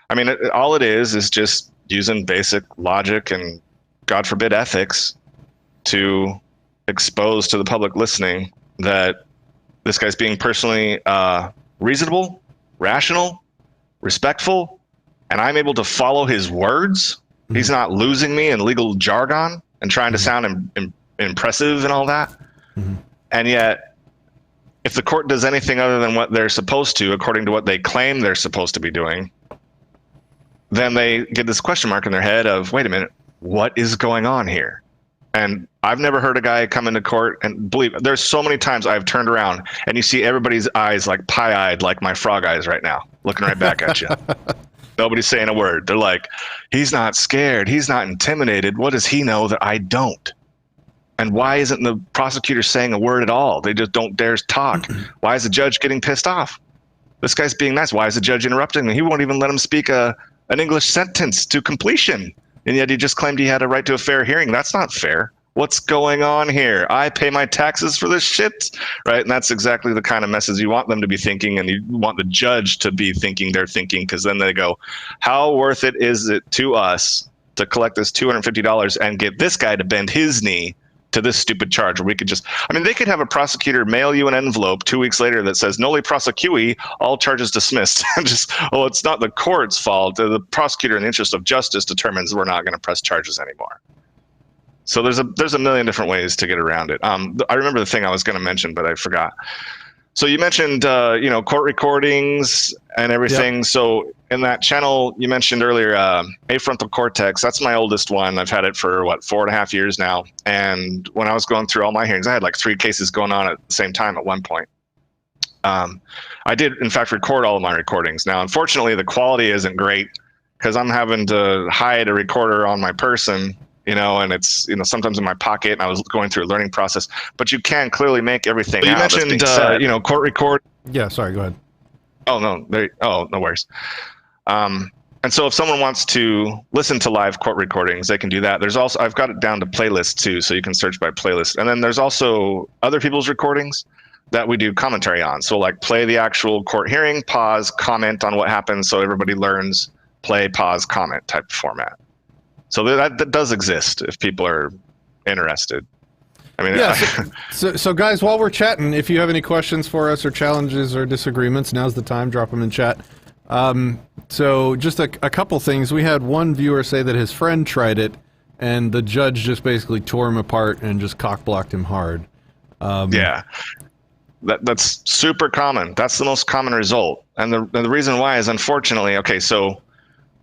I mean, all it is just using basic logic and, God forbid, ethics to expose to the public listening that this guy's being personally reasonable, rational, respectful, and I'm able to follow his words. Mm-hmm. He's not losing me in legal jargon and trying to sound impressive and all that. Mm-hmm. And yet, if the court does anything other than what they're supposed to, according to what they claim they're supposed to be doing, then they get this question mark in their head of, wait a minute, what is going on here? And I've never heard a guy come into court and believe there's so many times I've turned around and you see everybody's eyes like pie-eyed, like my frog eyes right now, looking right back at you. Nobody's saying a word. They're like, he's not scared. He's not intimidated. What does he know that I don't? And why isn't the prosecutor saying a word at all? They just don't dare talk. Why is the judge getting pissed off? This guy's being nice. Why is the judge interrupting him? He won't even let him speak an English sentence to completion. And yet he just claimed he had a right to a fair hearing. That's not fair. What's going on here? I pay my taxes for this shit, right? And that's exactly the kind of message you want them to be thinking, and you want the judge to be thinking they're thinking, because then they go, how worth it is it to us to collect this $250 and get this guy to bend his knee to this stupid charge? Where we could just, I mean, they could have a prosecutor mail you an envelope 2 weeks later that says noli prosequi, all charges dismissed. Just, oh, it's not the court's fault. The prosecutor, in the interest of justice, determines we're not going to press charges anymore. So there's a million different ways to get around it. I remember the thing I was going to mention, but I forgot. So you mentioned, court recordings and everything. Yep. So in that channel you mentioned earlier, prefrontal cortex, that's my oldest one. I've had it for 4.5 years now. And when I was going through all my hearings, I had like 3 cases going on at the same time at one point. I did, in fact, record all of my recordings. Now, unfortunately, the quality isn't great because I'm having to hide a recorder on my person, and it's, sometimes in my pocket, and I was going through a learning process, but you can clearly make everything out. You mentioned, court record. Yeah, sorry, go ahead. Oh, no, no worries. And so if someone wants to listen to live court recordings, they can do that. There's also, I've got it down to playlists too, so you can search by playlist. And then there's also other people's recordings that we do commentary on. So like play the actual court hearing, pause, comment on what happened so everybody learns, play, pause, comment type of format. So that does exist if people are interested. I mean, yeah. So guys, while we're chatting, if you have any questions for us or challenges or disagreements, now's the time. Drop them in chat. So just a couple things. We had one viewer say that his friend tried it, and the judge just basically tore him apart and just cock-blocked him hard. Yeah. That's super common. That's the most common result. And the reason why is, unfortunately, okay, so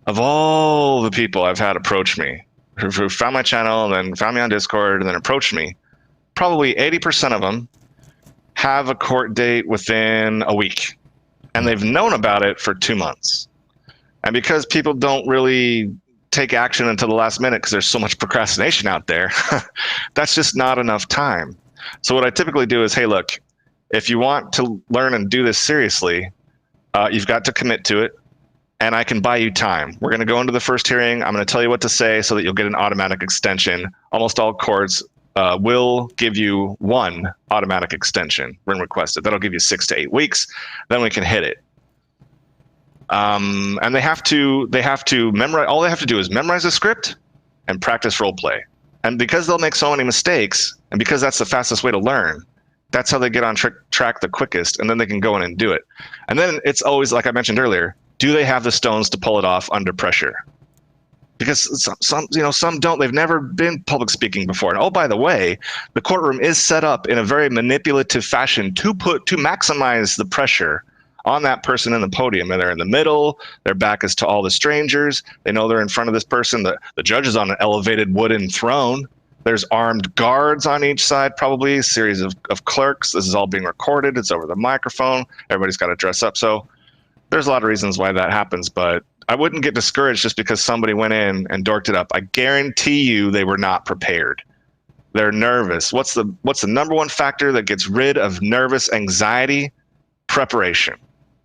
of all the people I've had approach me, who found my channel and then found me on Discord and then approached me, probably 80% of them have a court date within a week. And they've known about it for 2 months. And because people don't really take action until the last minute because there's so much procrastination out there, that's just not enough time. So what I typically do is, hey, look, if you want to learn and do this seriously, you've got to commit to it. And I can buy you time. We're going to go into the first hearing. I'm going to tell you what to say so that you'll get an automatic extension. Almost all courts will give you 1 automatic extension when requested. That'll give you 6 to 8 weeks. Then we can hit it. And they have to memorize. All they have to do is memorize the script and practice role play. And because they'll make so many mistakes, and because that's the fastest way to learn, that's how they get on track the quickest. And then they can go in and do it. And then it's always, like I mentioned earlier, do they have the stones to pull it off under pressure? Because some don't. They've never been public speaking before. And oh, by the way, the courtroom is set up in a very manipulative fashion to maximize the pressure on that person in the podium. And they're in the middle. Their back is to all the strangers. They know they're in front of this person. The judge is on an elevated wooden throne. There's armed guards on each side, probably a series of clerks. This is all being recorded. It's over the microphone. Everybody's got to dress up. So there's a lot of reasons why that happens, but I wouldn't get discouraged just because somebody went in and dorked it up. I guarantee you they were not prepared. They're nervous. What's the number one factor that gets rid of nervous anxiety? Preparation.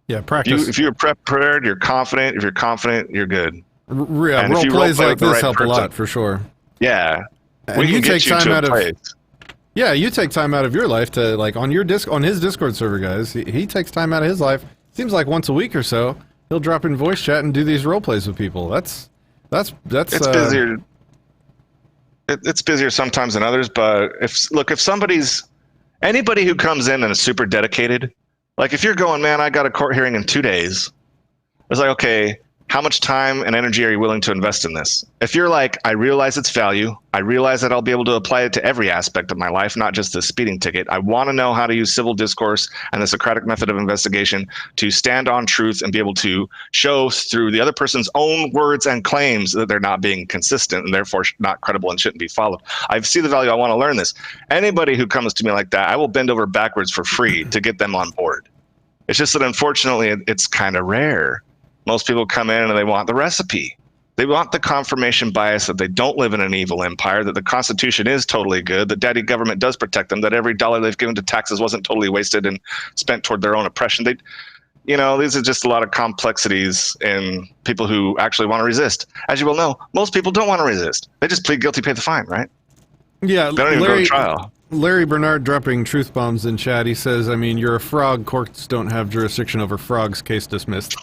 Yeah, practice. If you're prepared, you're confident. If you're confident, you're good. Yeah, role plays like this help a lot for sure. Yeah, we can get you to a place. Yeah, you take time out of your life to, like, on his Discord server, guys. He takes time out of his life. Seems like once a week or so, he'll drop in voice chat and do these role plays with people. That's it's busier. It's busier sometimes than others, but if anybody who comes in and is super dedicated, like if you're going, man, I got a court hearing in 2 days, it's like, okay, how much time and energy are you willing to invest in this? If you're like, I realize its value, I realize that I'll be able to apply it to every aspect of my life, not just the speeding ticket. I want to know how to use civil discourse and the Socratic method of investigation to stand on truth and be able to show through the other person's own words and claims that they're not being consistent and therefore not credible and shouldn't be followed. I see the value. I want to learn this. Anybody who comes to me like that, I will bend over backwards for free to get them on board. It's just that unfortunately it's kind of rare. Most people come in and they want the recipe. They want the confirmation bias that they don't live in an evil empire, that the Constitution is totally good, that daddy government does protect them, that every dollar they've given to taxes wasn't totally wasted and spent toward their own oppression. These are just a lot of complexities in people who actually want to resist. As you will know, most people don't want to resist. They just plead guilty, pay the fine, right? Yeah, they don't even go to trial. Larry Bernard dropping truth bombs in chat. He says, I mean, you're a frog. Courts don't have jurisdiction over frogs. Case dismissed.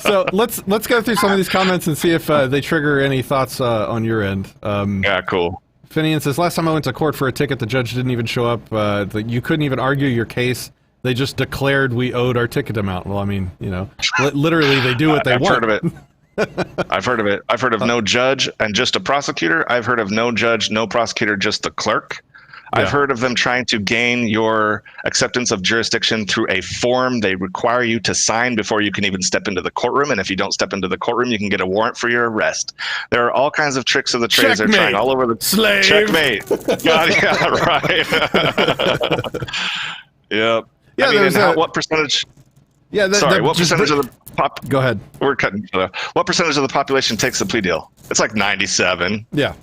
So let's go through some of these comments and see if they trigger any thoughts on your end. Yeah, cool. Finian says, last time I went to court for a ticket, the judge didn't even show up. You couldn't even argue your case. They just declared we owed our ticket amount. Well, I mean, literally they do what they want. I've heard of it. I've heard of it. I've heard of no judge and just a prosecutor. I've heard of no judge, no prosecutor, just the clerk. Yeah. I've heard of them trying to gain your acceptance of jurisdiction through a form they require you to sign before you can even step into the courtroom. And if you don't step into the courtroom, you can get a warrant for your arrest. There are all kinds of tricks of the trade. They're trying all over the slave. Checkmate. Yeah, right. Yep. Yeah, I mean, what percentage? Yeah. What percentage of the pop? Go ahead. We're cutting each other. What percentage of the population takes the plea deal? It's like 97. Yeah.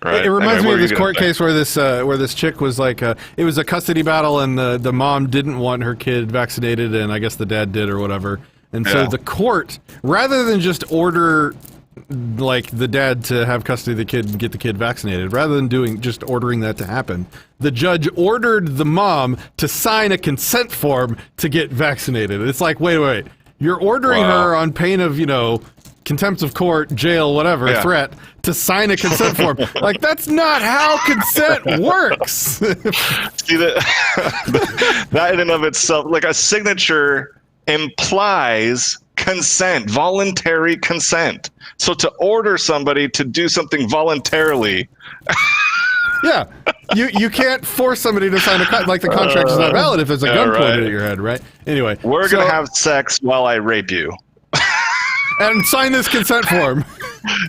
Right. It reminds me of this court case where this chick was like, it was a custody battle, and the mom didn't want her kid vaccinated, and I guess the dad did or whatever. And so the court, rather than just order like the dad to have custody of the kid and get the kid vaccinated, rather than just ordering that to happen, the judge ordered the mom to sign a consent form to get vaccinated. It's like, wait. You're ordering her on pain of, contempt of court, jail, whatever, threat, to sign a consent form. Like, that's not how consent works. See, that in and of itself, like a signature implies consent, voluntary consent. So to order somebody to do something voluntarily... Yeah, you can't force somebody to sign like the contract is not valid if there's a gun pointed at your head, right? Anyway, we're gonna have sex while I rape you. and sign this consent form.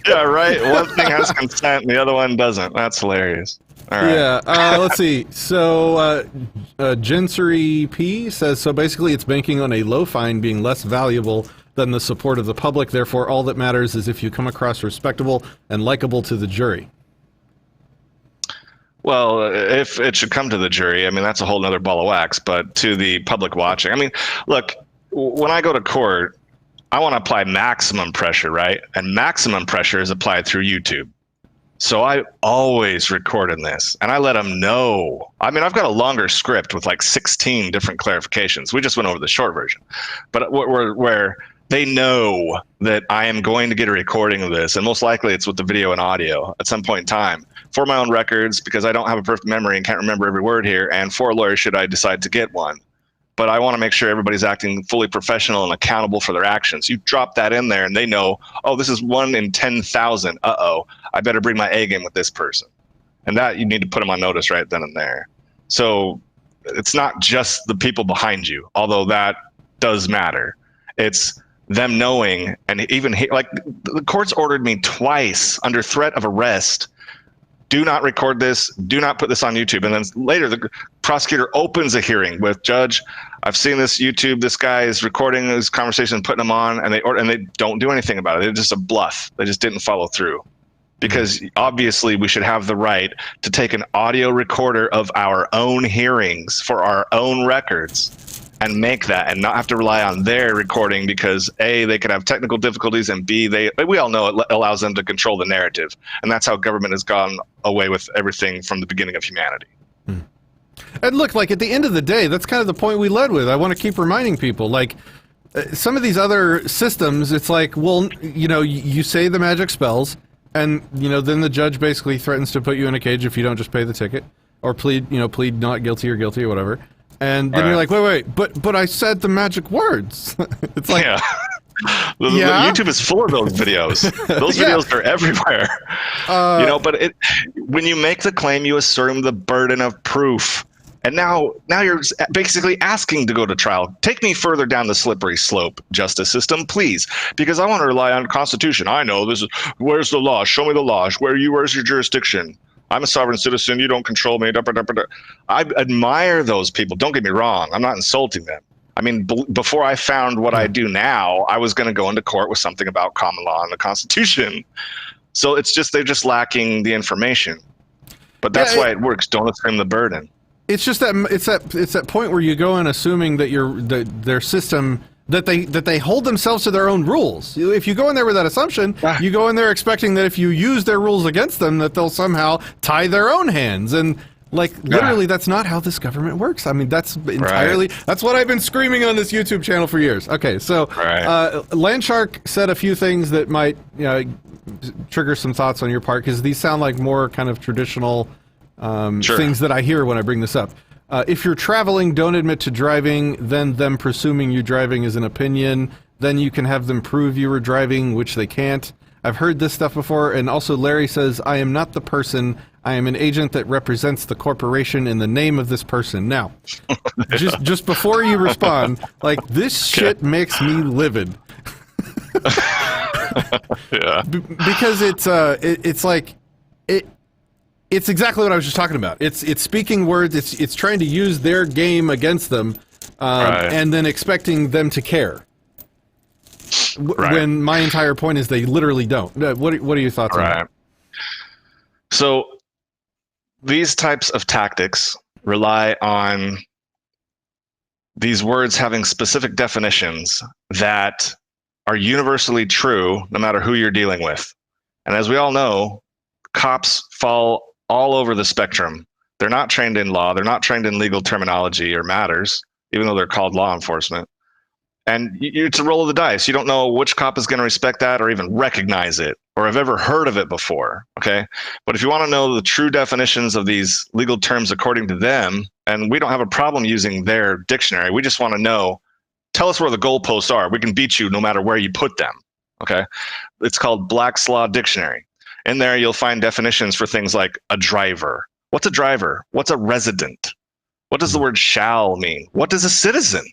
Yeah, right. One thing has consent and the other one doesn't. That's hilarious. All right. Yeah, let's see. So, Gensuri P says, so basically it's banking on a low fine being less valuable than the support of the public. Therefore, all that matters is if you come across respectable and likable to the jury. Well, if it should come to the jury, I mean, that's a whole nother ball of wax, but to the public watching, I mean, look, when I go to court, I want to apply maximum pressure, right? And maximum pressure is applied through YouTube. So I always record in this and I let them know. I mean, I've got a longer script with like 16 different clarifications. We just went over the short version, but where they know that I am going to get a recording of this, and most likely it's with the video and audio at some point in time for my own records, because I don't have a perfect memory and can't remember every word here, and for a lawyer should I decide to get one. But I want to make sure everybody's acting fully professional and accountable for their actions. You drop that in there and they know, oh, this is 1 in 10,000. Uh-oh, I better bring my A game with this person. And that you need to put them on notice right then and there. So it's not just the people behind you, although that does matter. It's them knowing, and even like the court's ordered me twice under threat of arrest. Do not record this. Do not put this on YouTube. And then later, the prosecutor opens a hearing with, Judge, I've seen this YouTube. This guy is recording this conversation and putting them on, and they don't do anything about it. It's just a bluff. They just didn't follow through. Because obviously, we should have the right to take an audio recorder of our own hearings for our own records and make that, and not have to rely on their recording, because A, they could have technical difficulties, and B, we all know it allows them to control the narrative. And that's how government has gone away with everything from the beginning of humanity. And look, like at the end of the day, that's kind of the point we led with. I want to keep reminding people, like some of these other systems, it's like, well, you know, you say the magic spells, and, you know, then the judge basically threatens to put you in a cage if you don't just pay the ticket or plead not guilty or guilty or whatever. And then you're like, wait, but I said the magic words. It's like, yeah. YouTube is full of those videos. Those videos are everywhere. But when you make the claim, you assume the burden of proof. And now you're basically asking to go to trial. Take me further down the slippery slope, justice system, please, because I want to rely on the Constitution. I know this is, where's the law? Show me the law. Where's your jurisdiction? I'm a sovereign citizen. You don't control me. I admire those people. Don't get me wrong. I'm not insulting them. I mean, before I found what I do now, I was going to go into court with something about common law and the Constitution. So it's just, they're just lacking the information. But that's why it works. Don't assume the burden. It's just that it's that point where you go in assuming that their system, that they hold themselves to their own rules. If you go in there with that assumption, you go in there expecting that if you use their rules against them, that they'll somehow tie their own hands. And like literally, that's not how this government works. I mean, that's entirely that's what I've been screaming on this YouTube channel for years. Okay, so Landshark said a few things that might trigger some thoughts on your part, because these sound like more kind of traditional things that I hear when I bring this up. If you're traveling, don't admit to driving, then them presuming you driving is an opinion, then you can have them prove you were driving, which they can't. I've heard this stuff before. And also Larry says, I am not the person, I am an agent that represents the corporation in the name of this person. Now, just before you respond, like, this shit makes me livid. Because it's like, it's exactly what I was just talking about. It's speaking words. It's trying to use their game against them, and then expecting them to care. When my entire point is they literally don't. What are your thoughts on that? So these types of tactics rely on these words having specific definitions that are universally true, no matter who you're dealing with. And as we all know, cops fall all over the spectrum. They're not trained in law. They're not trained in legal terminology or matters, even though they're called law enforcement. And it's a roll of the dice. You don't know which cop is going to respect that or even recognize it or have ever heard of it before. Okay. But if you want to know the true definitions of these legal terms according to them, and we don't have a problem using their dictionary, we just want to know, tell us where the goalposts are. We can beat you no matter where you put them. Okay. It's called Black's Law Dictionary. In there, you'll find definitions for things like a driver. What's a driver? What's a resident? What does the word shall mean? What does a citizen?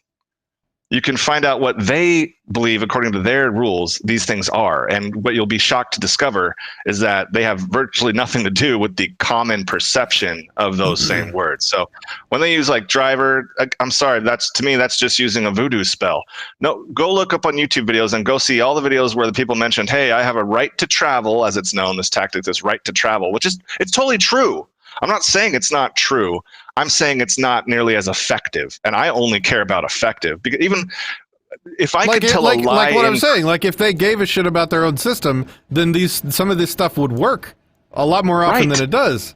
you can find out what they believe according to their rules these things are. And what you'll be shocked to discover is that they have virtually nothing to do with the common perception of those same words. So when they use like driver, I'm sorry, to me that's just using a voodoo spell. No, go look up on YouTube videos and go see all the videos where the people mentioned, hey, I have a right to travel, as it's known, this tactic, this right to travel, which is, it's totally true. I'm not saying it's not true. I'm saying it's not nearly as effective, and I only care about effective, because even if I could tell a lie, like what I'm saying, like if they gave a shit about their own system, then some of this stuff would work a lot more often than it does.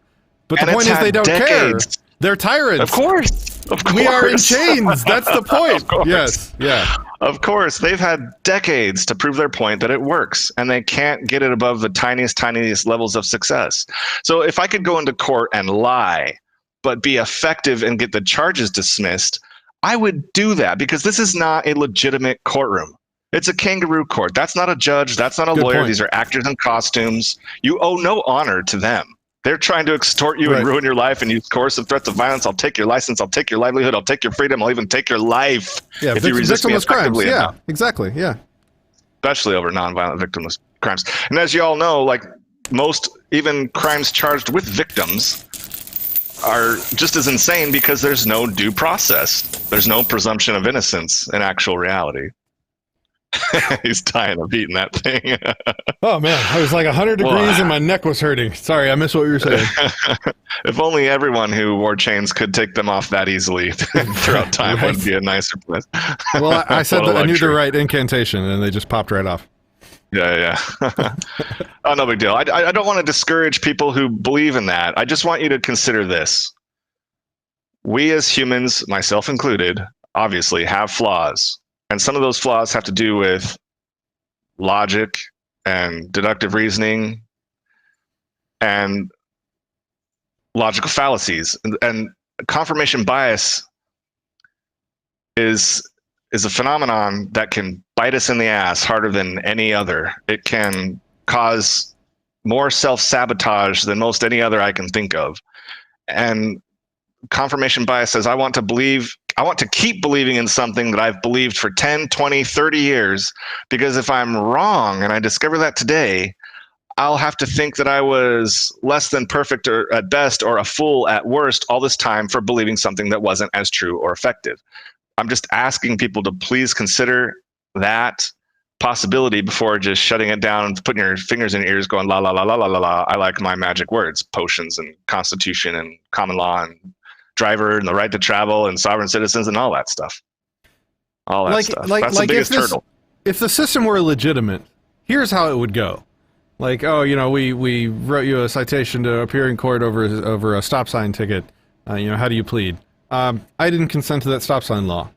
But the point is, they don't care. They're tyrants. Of course. We are in chains. That's the point. Yes. Yeah. Of course. They've had decades to prove their point that it works, and they can't get it above the tiniest levels of success. So if I could go into court and lie, but be effective and get the charges dismissed, I would do that, because this is not a legitimate courtroom. It's a kangaroo court. That's not a judge. That's not a lawyer. Point. These are actors in costumes. You owe no honor to them. They're trying to extort you and ruin your life and use coercive threats of violence. I'll take your license. I'll take your livelihood. I'll take your freedom. I'll even take your life if you resist me effectively. Yeah, exactly. Yeah. Especially over nonviolent victimless crimes. And as you all know, like most, even crimes charged with victims are just as insane, because there's no due process. There's no presumption of innocence in actual reality. He's dying of eating that thing. Oh man, I was like 100 degrees and my neck was hurting. Sorry, I missed what you were saying. If only everyone who wore chains could take them off that easily throughout time, would be a nicer place. Well, I said that I knew the right incantation and they just popped right off. Yeah. Oh, no big deal. I don't want to discourage people who believe in that. I just want you to consider this. We as humans, myself included, obviously have flaws. And some of those flaws have to do with logic and deductive reasoning and logical fallacies. And confirmation bias is a phenomenon that can bite us in the ass harder than any other. It can cause more self-sabotage than most any other I can think of. And confirmation bias says, I want to keep believing in something that I've believed for 10, 20, 30 years, because if I'm wrong and I discover that today, I'll have to think that I was less than perfect or at best, or a fool at worst, all this time for believing something that wasn't as true or effective. I'm just asking people to please consider that possibility before just shutting it down and putting your fingers in your ears going, la, la, la, la, la, la, la. I like my magic words, potions and constitution and common law and driver and the right to travel and sovereign citizens and all that stuff. All that stuff. That's the biggest hurdle. If the system were legitimate, here's how it would go. Like, oh, we wrote you a citation to appear in court over a stop sign ticket. How do you plead? I didn't consent to that stop sign law.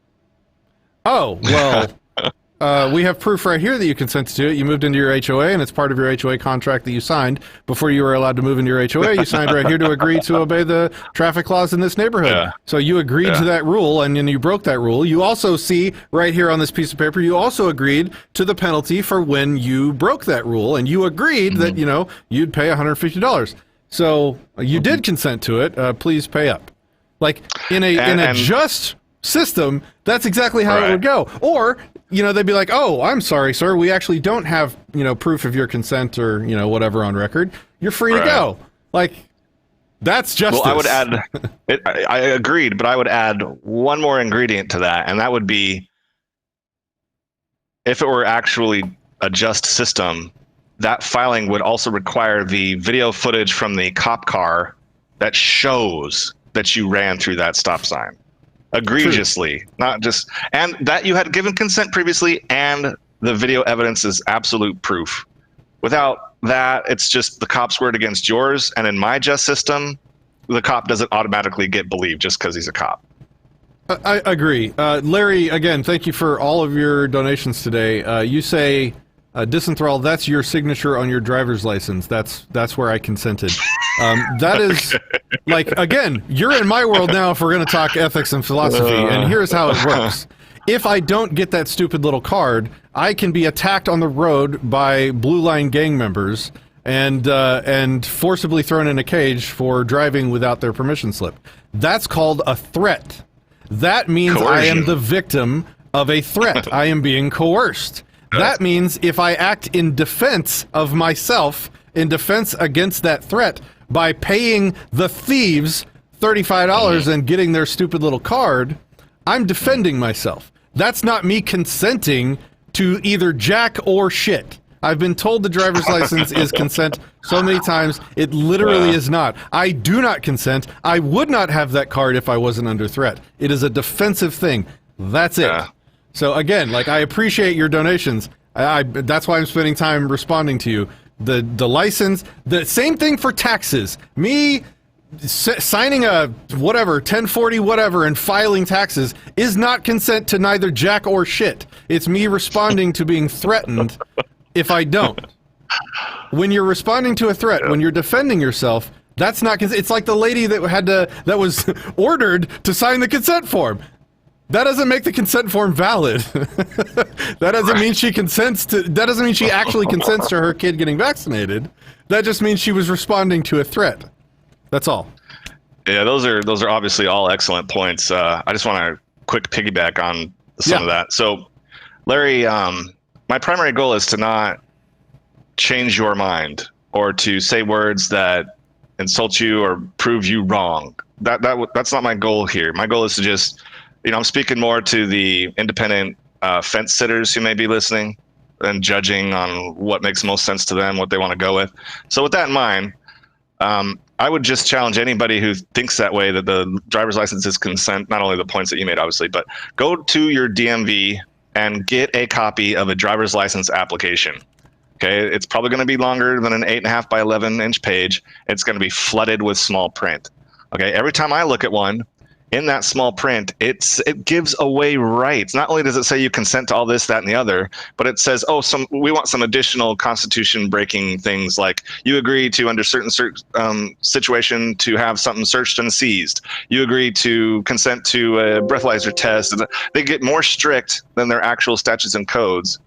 Oh, well, we have proof right here that you consented to it. You moved into your HOA, and it's part of your HOA contract that you signed before you were allowed to move into your HOA. You signed right here to agree to obey the traffic laws in this neighborhood. Yeah. So you agreed to that rule, and then you broke that rule. You also see right here on this piece of paper, you also agreed to the penalty for when you broke that rule, and you agreed that, you'd pay $150. So you did consent to it. Please pay up. Like in a just system, that's exactly how it would go. Or they'd be like, oh, I'm sorry, sir, we actually don't have proof of your consent or whatever on record. You're free to go. Like, that's justice. Well, I would add I agreed, but I would add one more ingredient to that, and that would be, if it were actually a just system, that filing would also require the video footage from the cop car that shows that you ran through that stop sign egregiously. True. Not just, and that you had given consent previously, and the video evidence is absolute proof. Without that, it's just the cop's word against yours, and in my just system, the cop doesn't automatically get believed just because he's a cop. I agree. Larry, again, thank you for all of your donations today. You say, Disenthrall, that's your signature on your driver's license. That's where I consented. That is, like, again, you're in my world now if we're going to talk ethics and philosophy, and here's how it works. If I don't get that stupid little card, I can be attacked on the road by Blue Line gang members and forcibly thrown in a cage for driving without their permission slip. That's called a threat. That means coercion. I am the victim of a threat. I am being coerced. That means if I act in defense of myself, in defense against that threat, by paying the thieves $35 and getting their stupid little card, I'm defending myself. That's not me consenting to either jack or shit. I've been told the driver's license is consent so many times. It literally is not. I do not consent. I would not have that card if I wasn't under threat. It is a defensive thing. That's it. So again, like, I appreciate your donations. That's why I'm spending time responding to you. The license, the same thing for taxes. Me signing a whatever 1040 whatever and filing taxes is not consent to neither jack or shit. It's me responding to being threatened if I don't. When you're responding to a threat, when you're defending yourself, that's not consent. It's like the lady that was ordered to sign the consent form. That doesn't make the consent form valid. That doesn't mean she consents to. That doesn't mean she actually consents to her kid getting vaccinated. That just means she was responding to a threat. That's all. Yeah, those are obviously all excellent points. I just want to quick piggyback on some of that. So, Larry, my primary goal is to not change your mind or to say words that insult you or prove you wrong. That's not my goal here. My goal is to just, I'm speaking more to the independent fence sitters who may be listening and judging on what makes most sense to them, what they want to go with. So with that in mind, I would just challenge anybody who thinks that way, that the driver's license is consent, not only the points that you made, obviously, but go to your DMV and get a copy of a driver's license application. Okay, it's probably going to be longer than an 8.5 by 11 inch page. It's going to be flooded with small print. Okay, every time I look at one, in that small print, it gives away rights. Not only does it say you consent to all this, that, and the other, but it says, we want some additional constitution-breaking things, like you agree to, under certain situation, to have something searched and seized. You agree to consent to a breathalyzer test. They get more strict than their actual statutes and codes,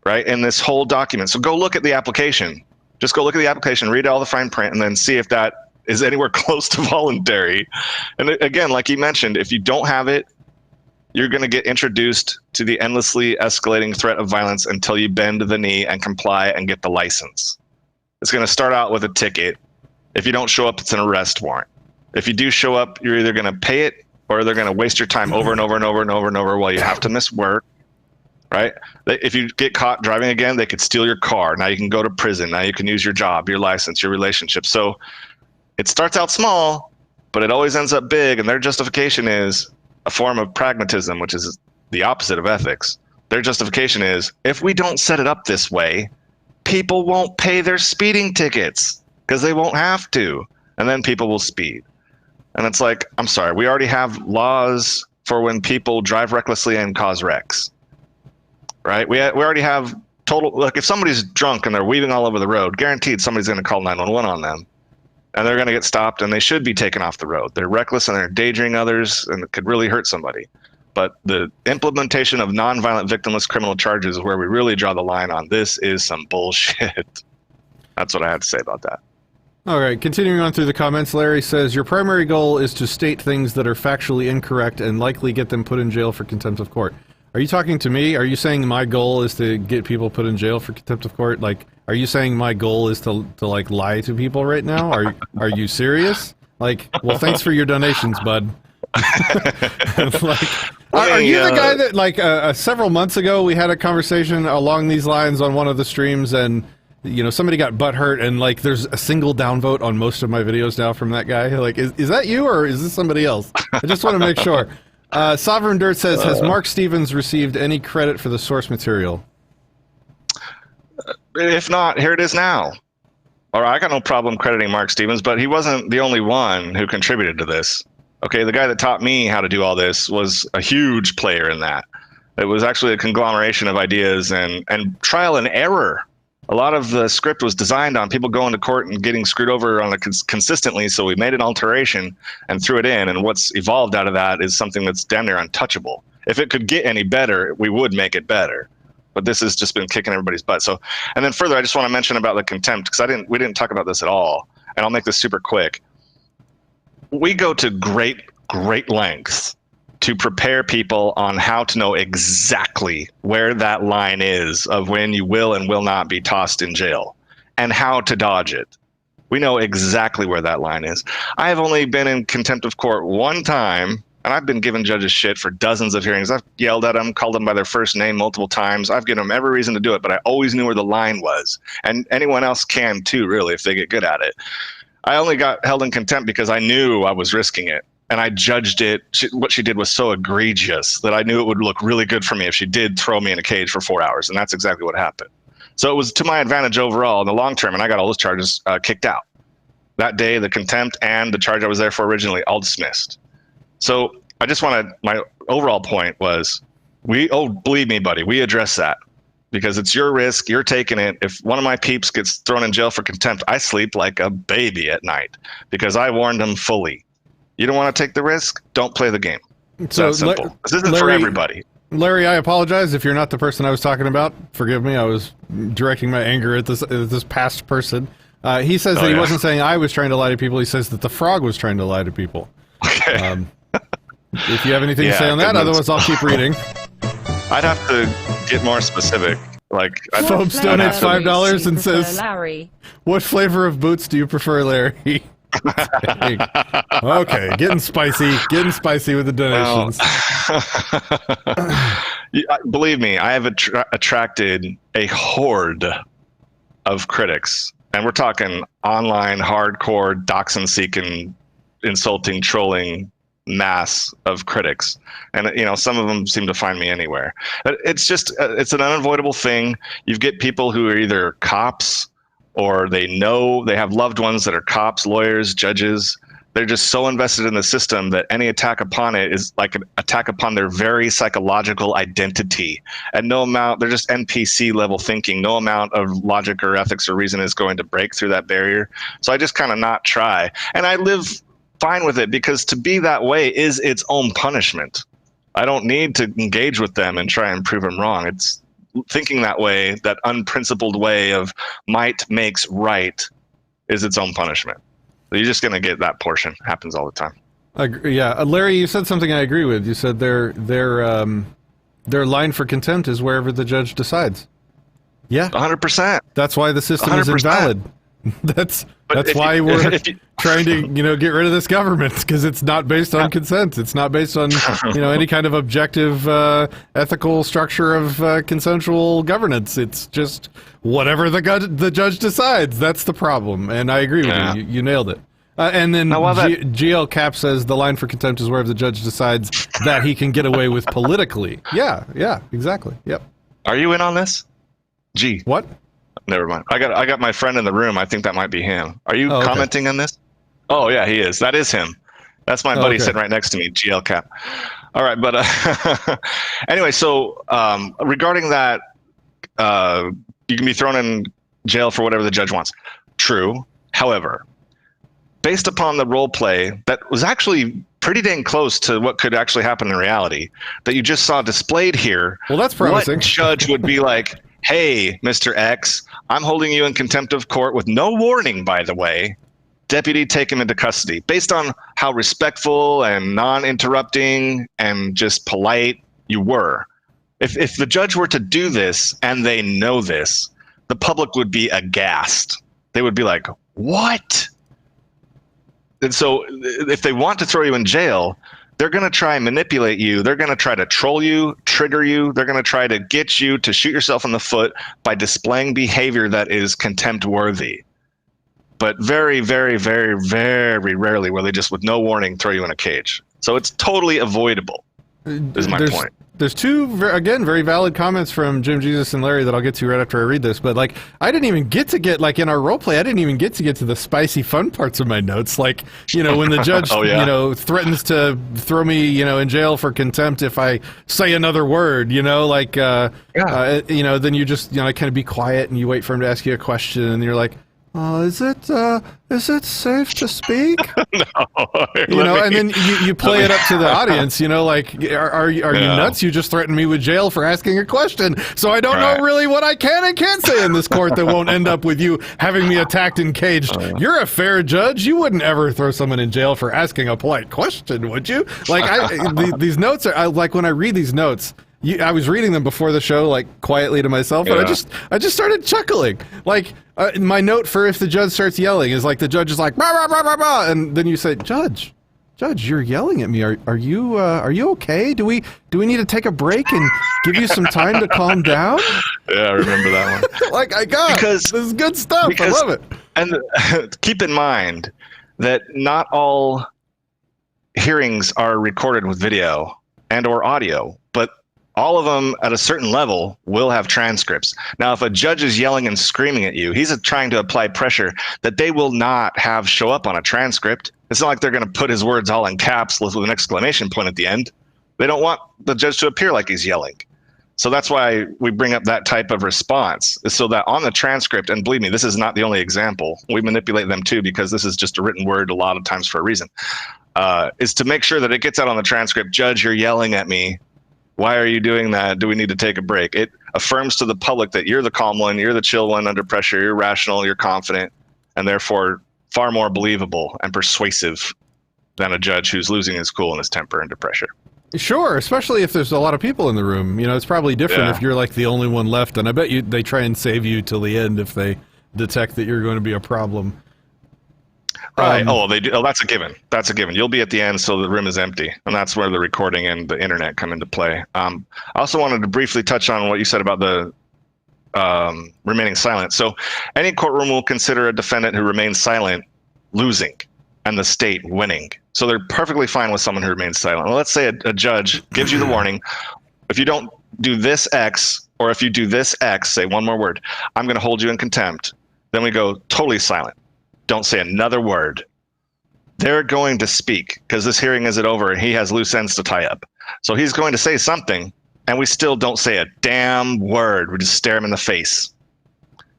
right, in this whole document. So go look at the application. Just go look at the application, read all the fine print, and then see if that is anywhere close to voluntary. And again, like you mentioned, if you don't have it, you're going to get introduced to the endlessly escalating threat of violence until you bend the knee and comply and get the license. It's going to start out with a ticket. If you don't show up, it's an arrest warrant. If you do show up, you're either going to pay it or they're going to waste your time over and over and over and over and over while you have to miss work, right? If you get caught driving again, they could steal your car. Now you can go to prison. Now you can use your job, your license, your relationship. So it starts out small, but it always ends up big, and their justification is a form of pragmatism, which is the opposite of ethics. Their justification is, if we don't set it up this way, people won't pay their speeding tickets because they won't have to, and then people will speed. And it's like, I'm sorry, we already have laws for when people drive recklessly and cause wrecks, right? We already have total, like if somebody's drunk and they're weaving all over the road, guaranteed somebody's going to call 911 on them. And they're going to get stopped, and they should be taken off the road. They're reckless, and they're endangering others, and it could really hurt somebody. But the implementation of nonviolent victimless criminal charges is where we really draw the line on this is some bullshit. That's what I had to say about that. All right, continuing on through the comments, Larry says, your primary goal is to state things that are factually incorrect and likely get them put in jail for contempt of court. Are you talking to me? Are you saying my goal is to get people put in jail for contempt of court? Like, are you saying my goal is to like lie to people right now? Are you serious? Like, well, thanks for your donations, bud. Like, are you the guy that like several months ago we had a conversation along these lines on one of the streams, and somebody got butthurt, and like there's a single downvote on most of my videos now from that guy? Like, is that you or is this somebody else? I just want to make sure. Sovereign Dirt says, has Mark Stevens received any credit for the source material? If not, here it is now. All right, I got no problem crediting Mark Stevens, but he wasn't the only one who contributed to this. Okay, the guy that taught me how to do all this was a huge player in that. It was actually a conglomeration of ideas and trial and error. A lot of the script was designed on people going to court and getting screwed over on consistently, so we made an alteration and threw it in, and what's evolved out of that is something that's damn near untouchable. If it could get any better, we would make it better. But this has just been kicking everybody's butt. So, and then further, I just want to mention about the contempt, because we didn't talk about this at all, and I'll make this super quick. We go to great lengths to prepare people on how to know exactly where that line is of when you will and will not be tossed in jail and how to dodge it. We know exactly where that line is. I have only been in contempt of court one time, and I've been giving judges shit for dozens of hearings. I've yelled at them, called them by their first name multiple times. I've given them every reason to do it, but I always knew where the line was. And anyone else can too, really, if they get good at it. I only got held in contempt because I knew I was risking it. And I judged it. What she did was so egregious that I knew it would look really good for me if she did throw me in a cage for 4 hours. And that's exactly what happened. So it was to my advantage overall in the long term. And I got all those charges kicked out. That day, the contempt and the charge I was there for originally, all dismissed. So I just wanted, my overall point was, believe me, buddy, we address that. Because it's your risk, you're taking it. If one of my peeps gets thrown in jail for contempt, I sleep like a baby at night. Because I warned them fully. You don't want to take the risk? Don't play the game. It's that simple. This isn't for everybody. Larry, I apologize if you're not the person I was talking about. Forgive me. I was directing my anger at this past person. He says that he wasn't saying I was trying to lie to people. He says that the frog was trying to lie to people. Okay. If you have anything to say on that, otherwise I'll keep reading. I'd have to get more specific. Like, Phobes donates $5 and says, Larry, "What flavor of boots do you prefer, Larry?" Okay, getting spicy with the donations. Believe me, I have attracted a horde of critics, and we're talking online, hardcore, doxing-seeking, insulting, trolling mass of critics, and some of them seem to find me anywhere. It's an unavoidable thing. You get people who are either cops, or they have loved ones that are cops, lawyers, judges. They're just so invested in the system that any attack upon it is like an attack upon their very psychological identity. And they're just NPC level thinking. No amount of logic or ethics or reason is going to break through that barrier. So I just kind of not try. And I live fine with it, because to be that way is its own punishment. I don't need to engage with them and try and prove them wrong. It's thinking that way, that unprincipled way of might makes right, is its own punishment. You're just going to get that portion. It happens all the time. Yeah, Larry, you said something I agree with. You said their line for contempt is wherever the judge decides. Yeah, 100%. That's why the system 100%. Is invalid. That's why we're trying to get rid of this government, because it's not based on consent. It's not based on any kind of objective ethical structure of consensual governance. It's just whatever the judge decides. That's the problem, and I agree with you. You nailed it. And then GL Cap says the line for contempt is wherever the judge decides that he can get away with politically. Yeah, exactly. Yep. Are you in on this? G. What? Never mind. I got my friend in the room. I think that might be him. Are you commenting on this? Oh yeah, he is. That is him. That's my buddy sitting right next to me, GL Cap. All right, but anyway, so regarding that, you can be thrown in jail for whatever the judge wants. True. However, based upon the role play that was actually pretty dang close to what could actually happen in reality that you just saw displayed here. Well, that's promising. What judge would be like, "Hey, Mr. X, I'm holding you in contempt of court with no warning, by the way. Deputy, take him into custody." Based on how respectful and non-interrupting and just polite you were. If the judge were to do this and they know this, the public would be aghast. They would be like, "What?" And so if they want to throw you in jail, they're going to try and manipulate you. They're going to try to troll you, trigger you. They're going to try to get you to shoot yourself in the foot by displaying behavior that is contempt worthy. But very, very, very, very rarely will they just, with no warning, throw you in a cage. So it's totally avoidable, is my point. There's two, again, very valid comments from Jim, Jesus, and Larry that I'll get to right after I read this. But, I didn't even get to in our role play, I didn't even get to the spicy fun parts of my notes. When the judge, threatens to throw me, in jail for contempt if I say another word, then you just, kind of be quiet and you wait for him to ask you a question and you're like, Is it safe to speak? No. You know, and then you play it up to the audience, you know, like, are you nuts? You just threatened me with jail for asking a question. So I don't know really what I can and can't say in this court that won't end up with you having me attacked and caged. You're a fair judge. You wouldn't ever throw someone in jail for asking a polite question, would you? Like, these notes are, like, when I read these notes, I was reading them before the show, like, quietly to myself, and I just started chuckling. Like, my note for if the judge starts yelling is like, the judge is like, rah, rah, rah, rah, rah, and then you say, Judge, you're yelling at me. Are you okay? Do we need to take a break and give you some time to calm down? Yeah, I remember that one. Like, this is good stuff. I love it. And keep in mind that not all hearings are recorded with video and or audio, but all of them at a certain level will have transcripts. Now, if a judge is yelling and screaming at you, he's trying to apply pressure that they will not have show up on a transcript. It's not like they're going to put his words all in caps with an exclamation point at the end. They don't want the judge to appear like he's yelling. So that's why we bring up that type of response, is so that on the transcript, and believe me, this is not the only example. We manipulate them too, because this is just a written word a lot of times for a reason, is to make sure that it gets out on the transcript. Judge, you're yelling at me. Why are you doing that? Do we need to take a break? It affirms to the public that you're the calm one, you're the chill one under pressure, you're rational, you're confident, and therefore far more believable and persuasive than a judge who's losing his cool and his temper under pressure. Sure, especially if there's a lot of people in the room. You know, it's probably different if you're like the only one left, and I bet they try and save you till the end if they detect that you're going to be a problem. Right. They do. Oh, that's a given. That's a given. You'll be at the end, so the room is empty, and that's where the recording and the internet come into play. I also wanted to briefly touch on what you said about the remaining silent. So, any courtroom will consider a defendant who remains silent losing, and the state winning. So they're perfectly fine with someone who remains silent. Well, let's say a judge gives you the warning: if you don't do this X, or if you do this X, say one more word, I'm going to hold you in contempt. Then we go totally silent. Don't say another word. They're going to speak, because this hearing isn't over and he has loose ends to tie up. So he's going to say something, and we still don't say a damn word. We just stare him in the face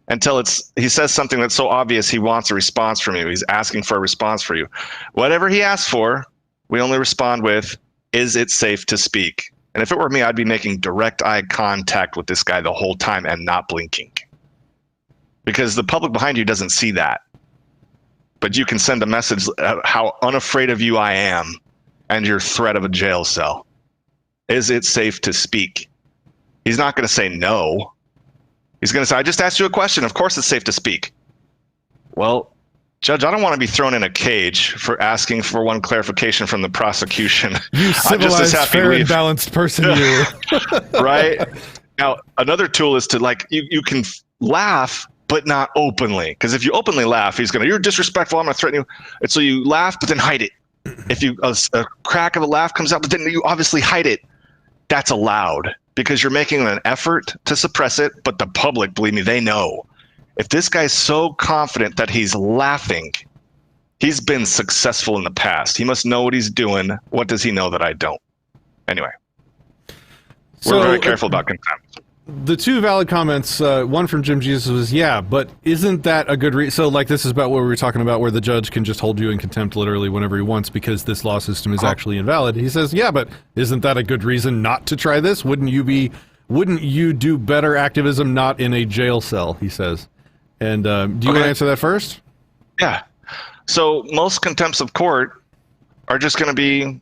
until he says something that's so obvious he wants a response from you. He's asking for a response for you. Whatever he asks for, we only respond with, is it safe to speak? And if it were me, I'd be making direct eye contact with this guy the whole time and not blinking, because the public behind you doesn't see that. But you can send a message how unafraid of you I am and your threat of a jail cell. Is it safe to speak? He's not going to say no. He's going to say, I just asked you a question. Of course it's safe to speak. Well, Judge, I don't want to be thrown in a cage for asking for one clarification from the prosecution. You civilized, fair, and balanced person, you. Right? Now, another tool is to, like, you can laugh, but not openly. Because if you openly laugh, you're disrespectful, I'm going to threaten you. And so you laugh, but then hide it. If a crack of a laugh comes out, but then you obviously hide it, that's allowed, because you're making an effort to suppress it. But the public, believe me, they know. If this guy's so confident that he's laughing, he's been successful in the past. He must know what he's doing. What does he know that I don't? Anyway, we're very careful about contempt. The two valid comments, one from Jim Jesus was, yeah, but isn't that a good reason? So, like, this is about what we were talking about, where the judge can just hold you in contempt literally whenever he wants because this law system is actually invalid. He says, yeah, but isn't that a good reason not to try this? Wouldn't you do better activism not in a jail cell, he says. And do you want to answer that first? Yeah. So most contempts of court are just going to be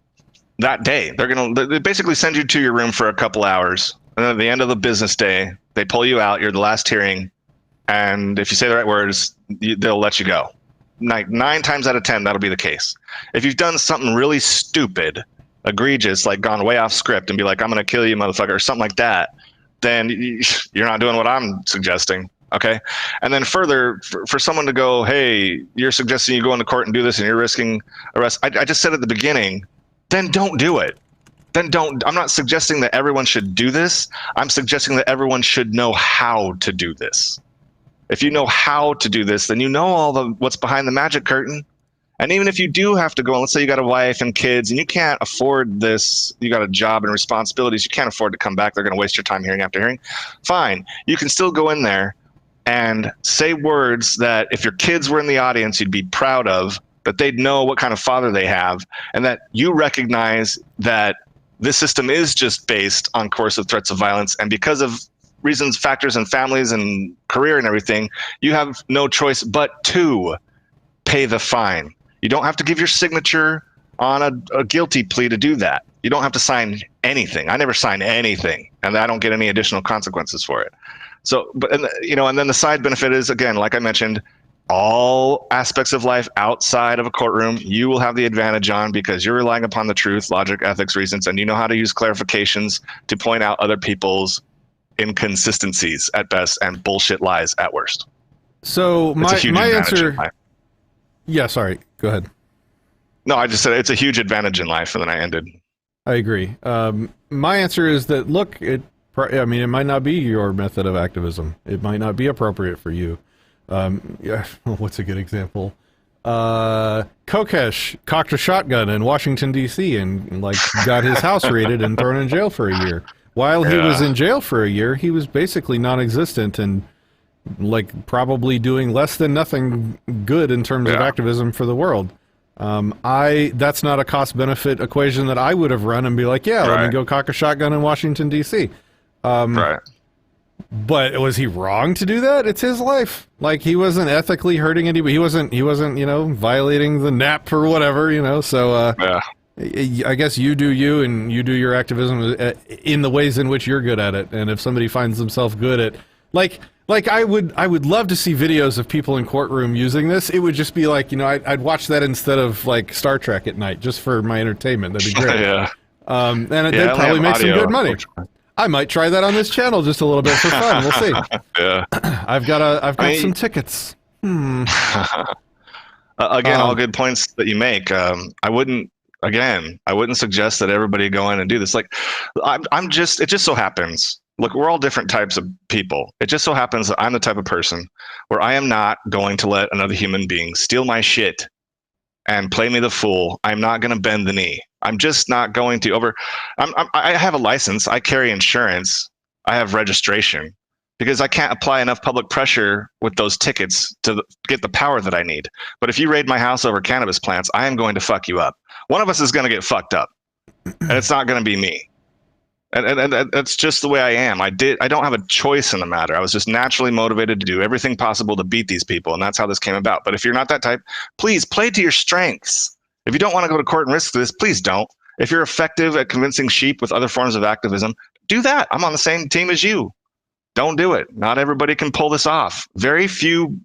that day. They basically send you to your room for a couple hours. And then at the end of the business day, they pull you out. You're the last hearing. And if you say the right words, they'll let you go. Nine times out of 10, that'll be the case. If you've done something really stupid, egregious, like gone way off script and be like, I'm going to kill you, motherfucker, or something like that, then you're not doing what I'm suggesting. Okay. And then further, for someone to go, hey, you're suggesting you go into court and do this and you're risking arrest. I just said at the beginning, then don't do it. I'm not suggesting that everyone should do this. I'm suggesting that everyone should know how to do this. If you know how to do this, then you know what's behind the magic curtain. And even if you do have to go, and let's say you got a wife and kids and you can't afford this, you got a job and responsibilities, you can't afford to come back, they're going to waste your time hearing after hearing. Fine. You can still go in there and say words that if your kids were in the audience, you'd be proud of, that they'd know what kind of father they have, and that you recognize that this system is just based on coercive threats of violence, and because of reasons, factors, and families and career and everything, you have no choice but to pay the fine. You don't have to give your signature on a guilty plea to do that. You don't have to sign anything. I never sign anything, and I don't get any additional consequences for it. So, but and then the side benefit is, again, like I mentioned, all aspects of life outside of a courtroom, you will have the advantage on, because you're relying upon the truth, logic, ethics, reasons, and you know how to use clarifications to point out other people's inconsistencies at best and bullshit lies at worst. So my answer. Yeah, sorry. Go ahead. No, I just said it's a huge advantage in life, and then I ended. I agree. My answer is that, look, it might not be your method of activism. It might not be appropriate for you. What's a good example? Kokesh cocked a shotgun in Washington, D.C. and got his house raided and thrown in jail for a year. While he was in jail for a year, he was basically non-existent and probably doing less than nothing good in terms of activism for the world. That's not a cost-benefit equation that I would have run and be like, let me go cock a shotgun in Washington, D.C. Right. But was he wrong to do that? It's his life. He wasn't ethically hurting anybody. He wasn't, violating the NAP or whatever, so, I guess you do you, and you do your activism in the ways in which you're good at it. And if somebody finds themselves good at, I would love to see videos of people in courtroom using this. It would just be I'd watch that instead of Star Trek at night, just for my entertainment. That'd be great. And they'd probably make some good money. I might try that on this channel just a little bit for fun. We'll see. I've got some tickets. Again, all good points that you make. I wouldn't suggest that everybody go in and do this. It just so happens, look, we're all different types of people. It just so happens that I'm the type of person where I am not going to let another human being steal my shit and play me the fool. I'm not going to bend the knee. I'm just not going to I have a license. I carry insurance. I have registration, because I can't apply enough public pressure with those tickets to get the power that I need. But if you raid my house over cannabis plants, I am going to fuck you up. One of us is going to get fucked up, and it's not going to be me. And that's just the way I am. I don't have a choice in the matter. I was just naturally motivated to do everything possible to beat these people, and that's how this came about. But if you're not that type, please play to your strengths. If you don't want to go to court and risk this, please don't. If you're effective at convincing sheep with other forms of activism, do that. I'm on the same team as you. Don't do it. Not everybody can pull this off. Very few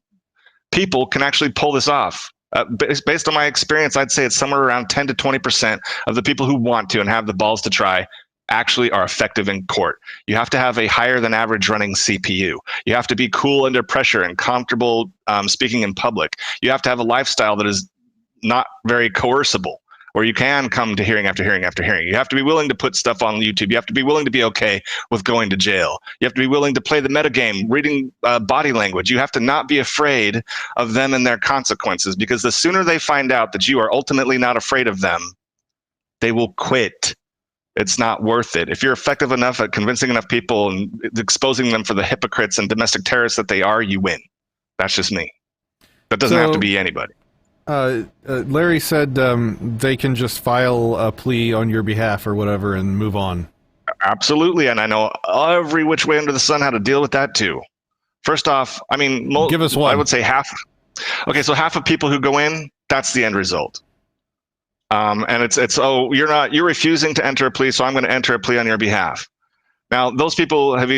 people can actually pull this off. Based on my experience, I'd say it's somewhere around 10 to 20% of the people who want to and have the balls to try actually are effective in court. You have to have a higher than average running CPU. You have to be cool under pressure and comfortable speaking in public. You have to have a lifestyle that is not very coercible, where you can come to hearing after hearing after hearing. You have to be willing to put stuff on YouTube. You have to be willing to be okay with going to jail. You have to be willing to play the metagame, reading body language. You have to not be afraid of them and their consequences, because the sooner they find out that you are ultimately not afraid of them, they will quit. It's not worth it. If you're effective enough at convincing enough people and exposing them for the hypocrites and domestic terrorists that they are, you win. That's just me. That doesn't have to be anybody. Larry said they can just file a plea on your behalf or whatever and move on. Absolutely, and I know every which way under the sun how to deal with that too. First off, give us one. I would say half. Okay, so half of people who go in, that's the end result. And you're refusing to enter a plea, so I'm going to enter a plea on your behalf. Now, those people have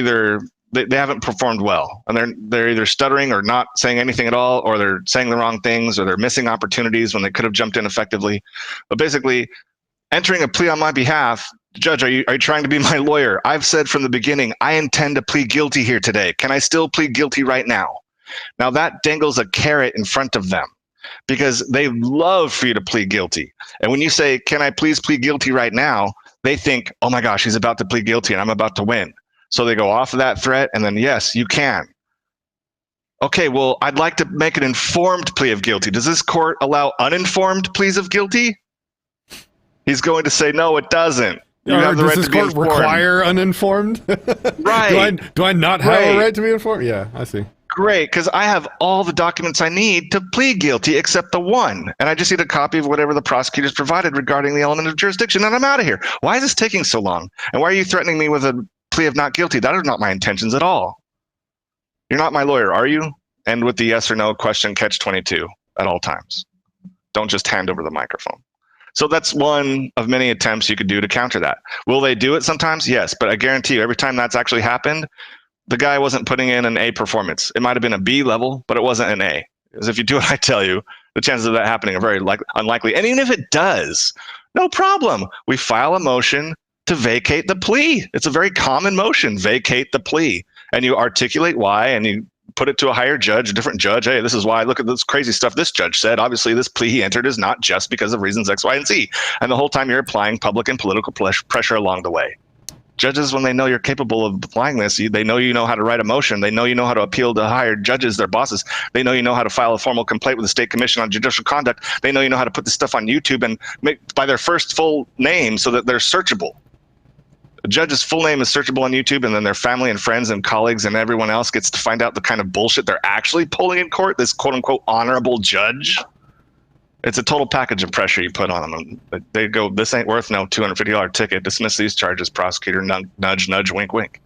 they haven't performed well, and they're either stuttering or not saying anything at all, or they're saying the wrong things, or they're missing opportunities when they could have jumped in effectively. But basically, entering a plea on my behalf, Judge, are you trying to be my lawyer? I've said from the beginning, I intend to plead guilty here today. Can I still plead guilty right now? Now that dangles a carrot in front of them, because they love for you to plead guilty. And when you say, can I please plead guilty right now? They think, oh my gosh, he's about to plead guilty and I'm about to win. So they go off of that threat, and then, yes, you can. Okay, well, I'd like to make an informed plea of guilty. Does this court allow uninformed pleas of guilty? He's going to say, no, it doesn't. You have the right to be informed. Does this court require uninformed? Right. Do I not have a right to be informed? Yeah, I see. great, because I have all the documents I need to plead guilty except the one. And I just need a copy of whatever the prosecutors provided regarding the element of jurisdiction, and I'm out of here. Why is this taking so long? And why are you threatening me with a plea of not guilty? That are not my intentions at all. You're not my lawyer, are you? And with the yes or no question, catch 22 at all times. Don't just hand over the microphone. So that's one of many attempts you could do to counter that. Will they do it sometimes? Yes, but I guarantee you every time that's actually happened, the guy wasn't putting in an A performance. It might have been a B level, but it wasn't an A. Because if you do what I tell you, the chances of that happening are very unlikely. And even if it does, no problem. We file a motion to vacate the plea. It's a very common motion, vacate the plea. And you articulate why, and you put it to a higher judge, a different judge. Hey, this is why. Look at this crazy stuff this judge said. Obviously, this plea he entered is not just because of reasons X, Y, and Z. And the whole time you're applying public and political pressure along the way. Judges, when they know you're capable of applying this, they know you know how to write a motion. They know you know how to appeal to higher judges, their bosses. They know you know how to file a formal complaint with the State Commission on Judicial Conduct. They know you know how to put this stuff on YouTube and make by their first full name so that they're searchable. A judge's full name is searchable on YouTube, and then their family and friends and colleagues and everyone else gets to find out the kind of bullshit they're actually pulling in court, this quote-unquote honorable judge. It's a total package of pressure you put on them. They go, this ain't worth no $250 ticket. Dismiss these charges, prosecutor. Nudge, nudge, wink, wink.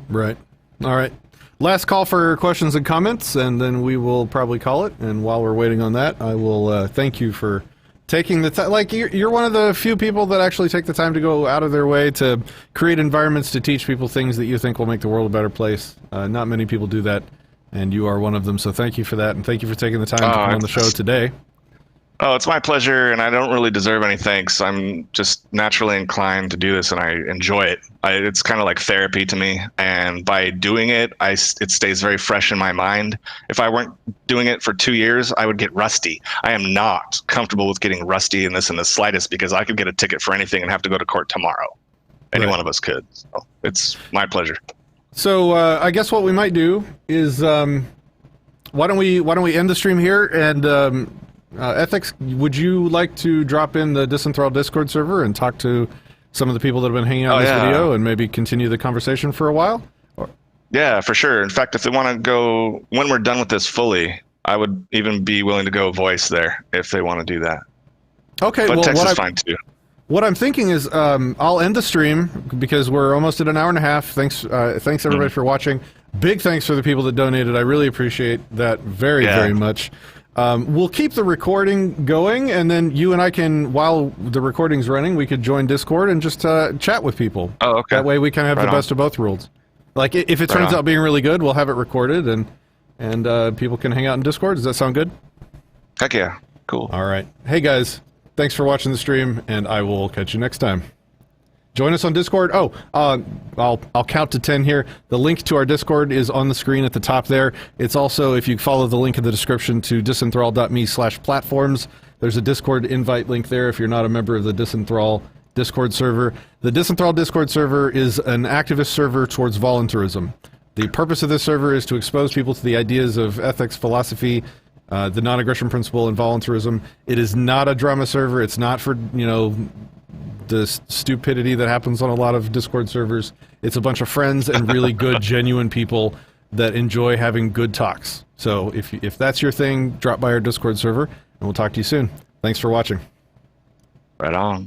Right. All right. Last call for questions and comments, and then we will probably call it. And while we're waiting on that, I will thank you for taking the time. Like, you're one of the few people that actually take the time to go out of their way to create environments to teach people things that you think will make the world a better place. Not many people do that. And you are one of them, so thank you for that, and thank you for taking the time to come on the show today. Oh, it's my pleasure, and I don't really deserve any thanks. I'm just naturally inclined to do this, and I enjoy it. It's kind of like therapy to me, and by doing it, it stays very fresh in my mind. If I weren't doing it for 2 years, I would get rusty. I am not comfortable with getting rusty in this in the slightest, because I could get a ticket for anything and have to go to court tomorrow. Any one of us could. So it's my pleasure. So I guess what we might do is why don't we end the stream here, and Ethics, would you like to drop in the Disenthrall Discord server and talk to some of the people that have been hanging out in this video and maybe continue the conversation for a while? Yeah, for sure. In fact, if they want to go, when we're done with this fully, I would even be willing to go voice there if they want to do that. Okay, but text is fine too. What I'm thinking is I'll end the stream because we're almost at an hour and a half. Thanks everybody for watching. Big thanks for the people that donated. I really appreciate that very much. We'll keep the recording going, and then you and I can, while the recording's running, we could join Discord and just chat with people. Oh, okay. That way we kind of have the best of both worlds. Like, if it turns out being really good, we'll have it recorded, and people can hang out in Discord. Does that sound good? Heck yeah. Cool. All right. Hey, guys. Thanks for watching the stream, and I will catch you next time. Join us on Discord. Oh, I'll count to 10 here. The link to our Discord is on the screen at the top there. It's also, if you follow the link in the description to disenthrall.me/platforms, there's a Discord invite link there if you're not a member of the Disenthrall Discord server. The Disenthrall Discord server is an activist server towards voluntarism. The purpose of this server is to expose people to the ideas of ethics, philosophy, the non-aggression principle, and voluntarism. It is not a drama server. It's not for, the stupidity that happens on a lot of Discord servers. It's a bunch of friends and really good, genuine people that enjoy having good talks. So if that's your thing, drop by our Discord server, and we'll talk to you soon. Thanks for watching. Right on.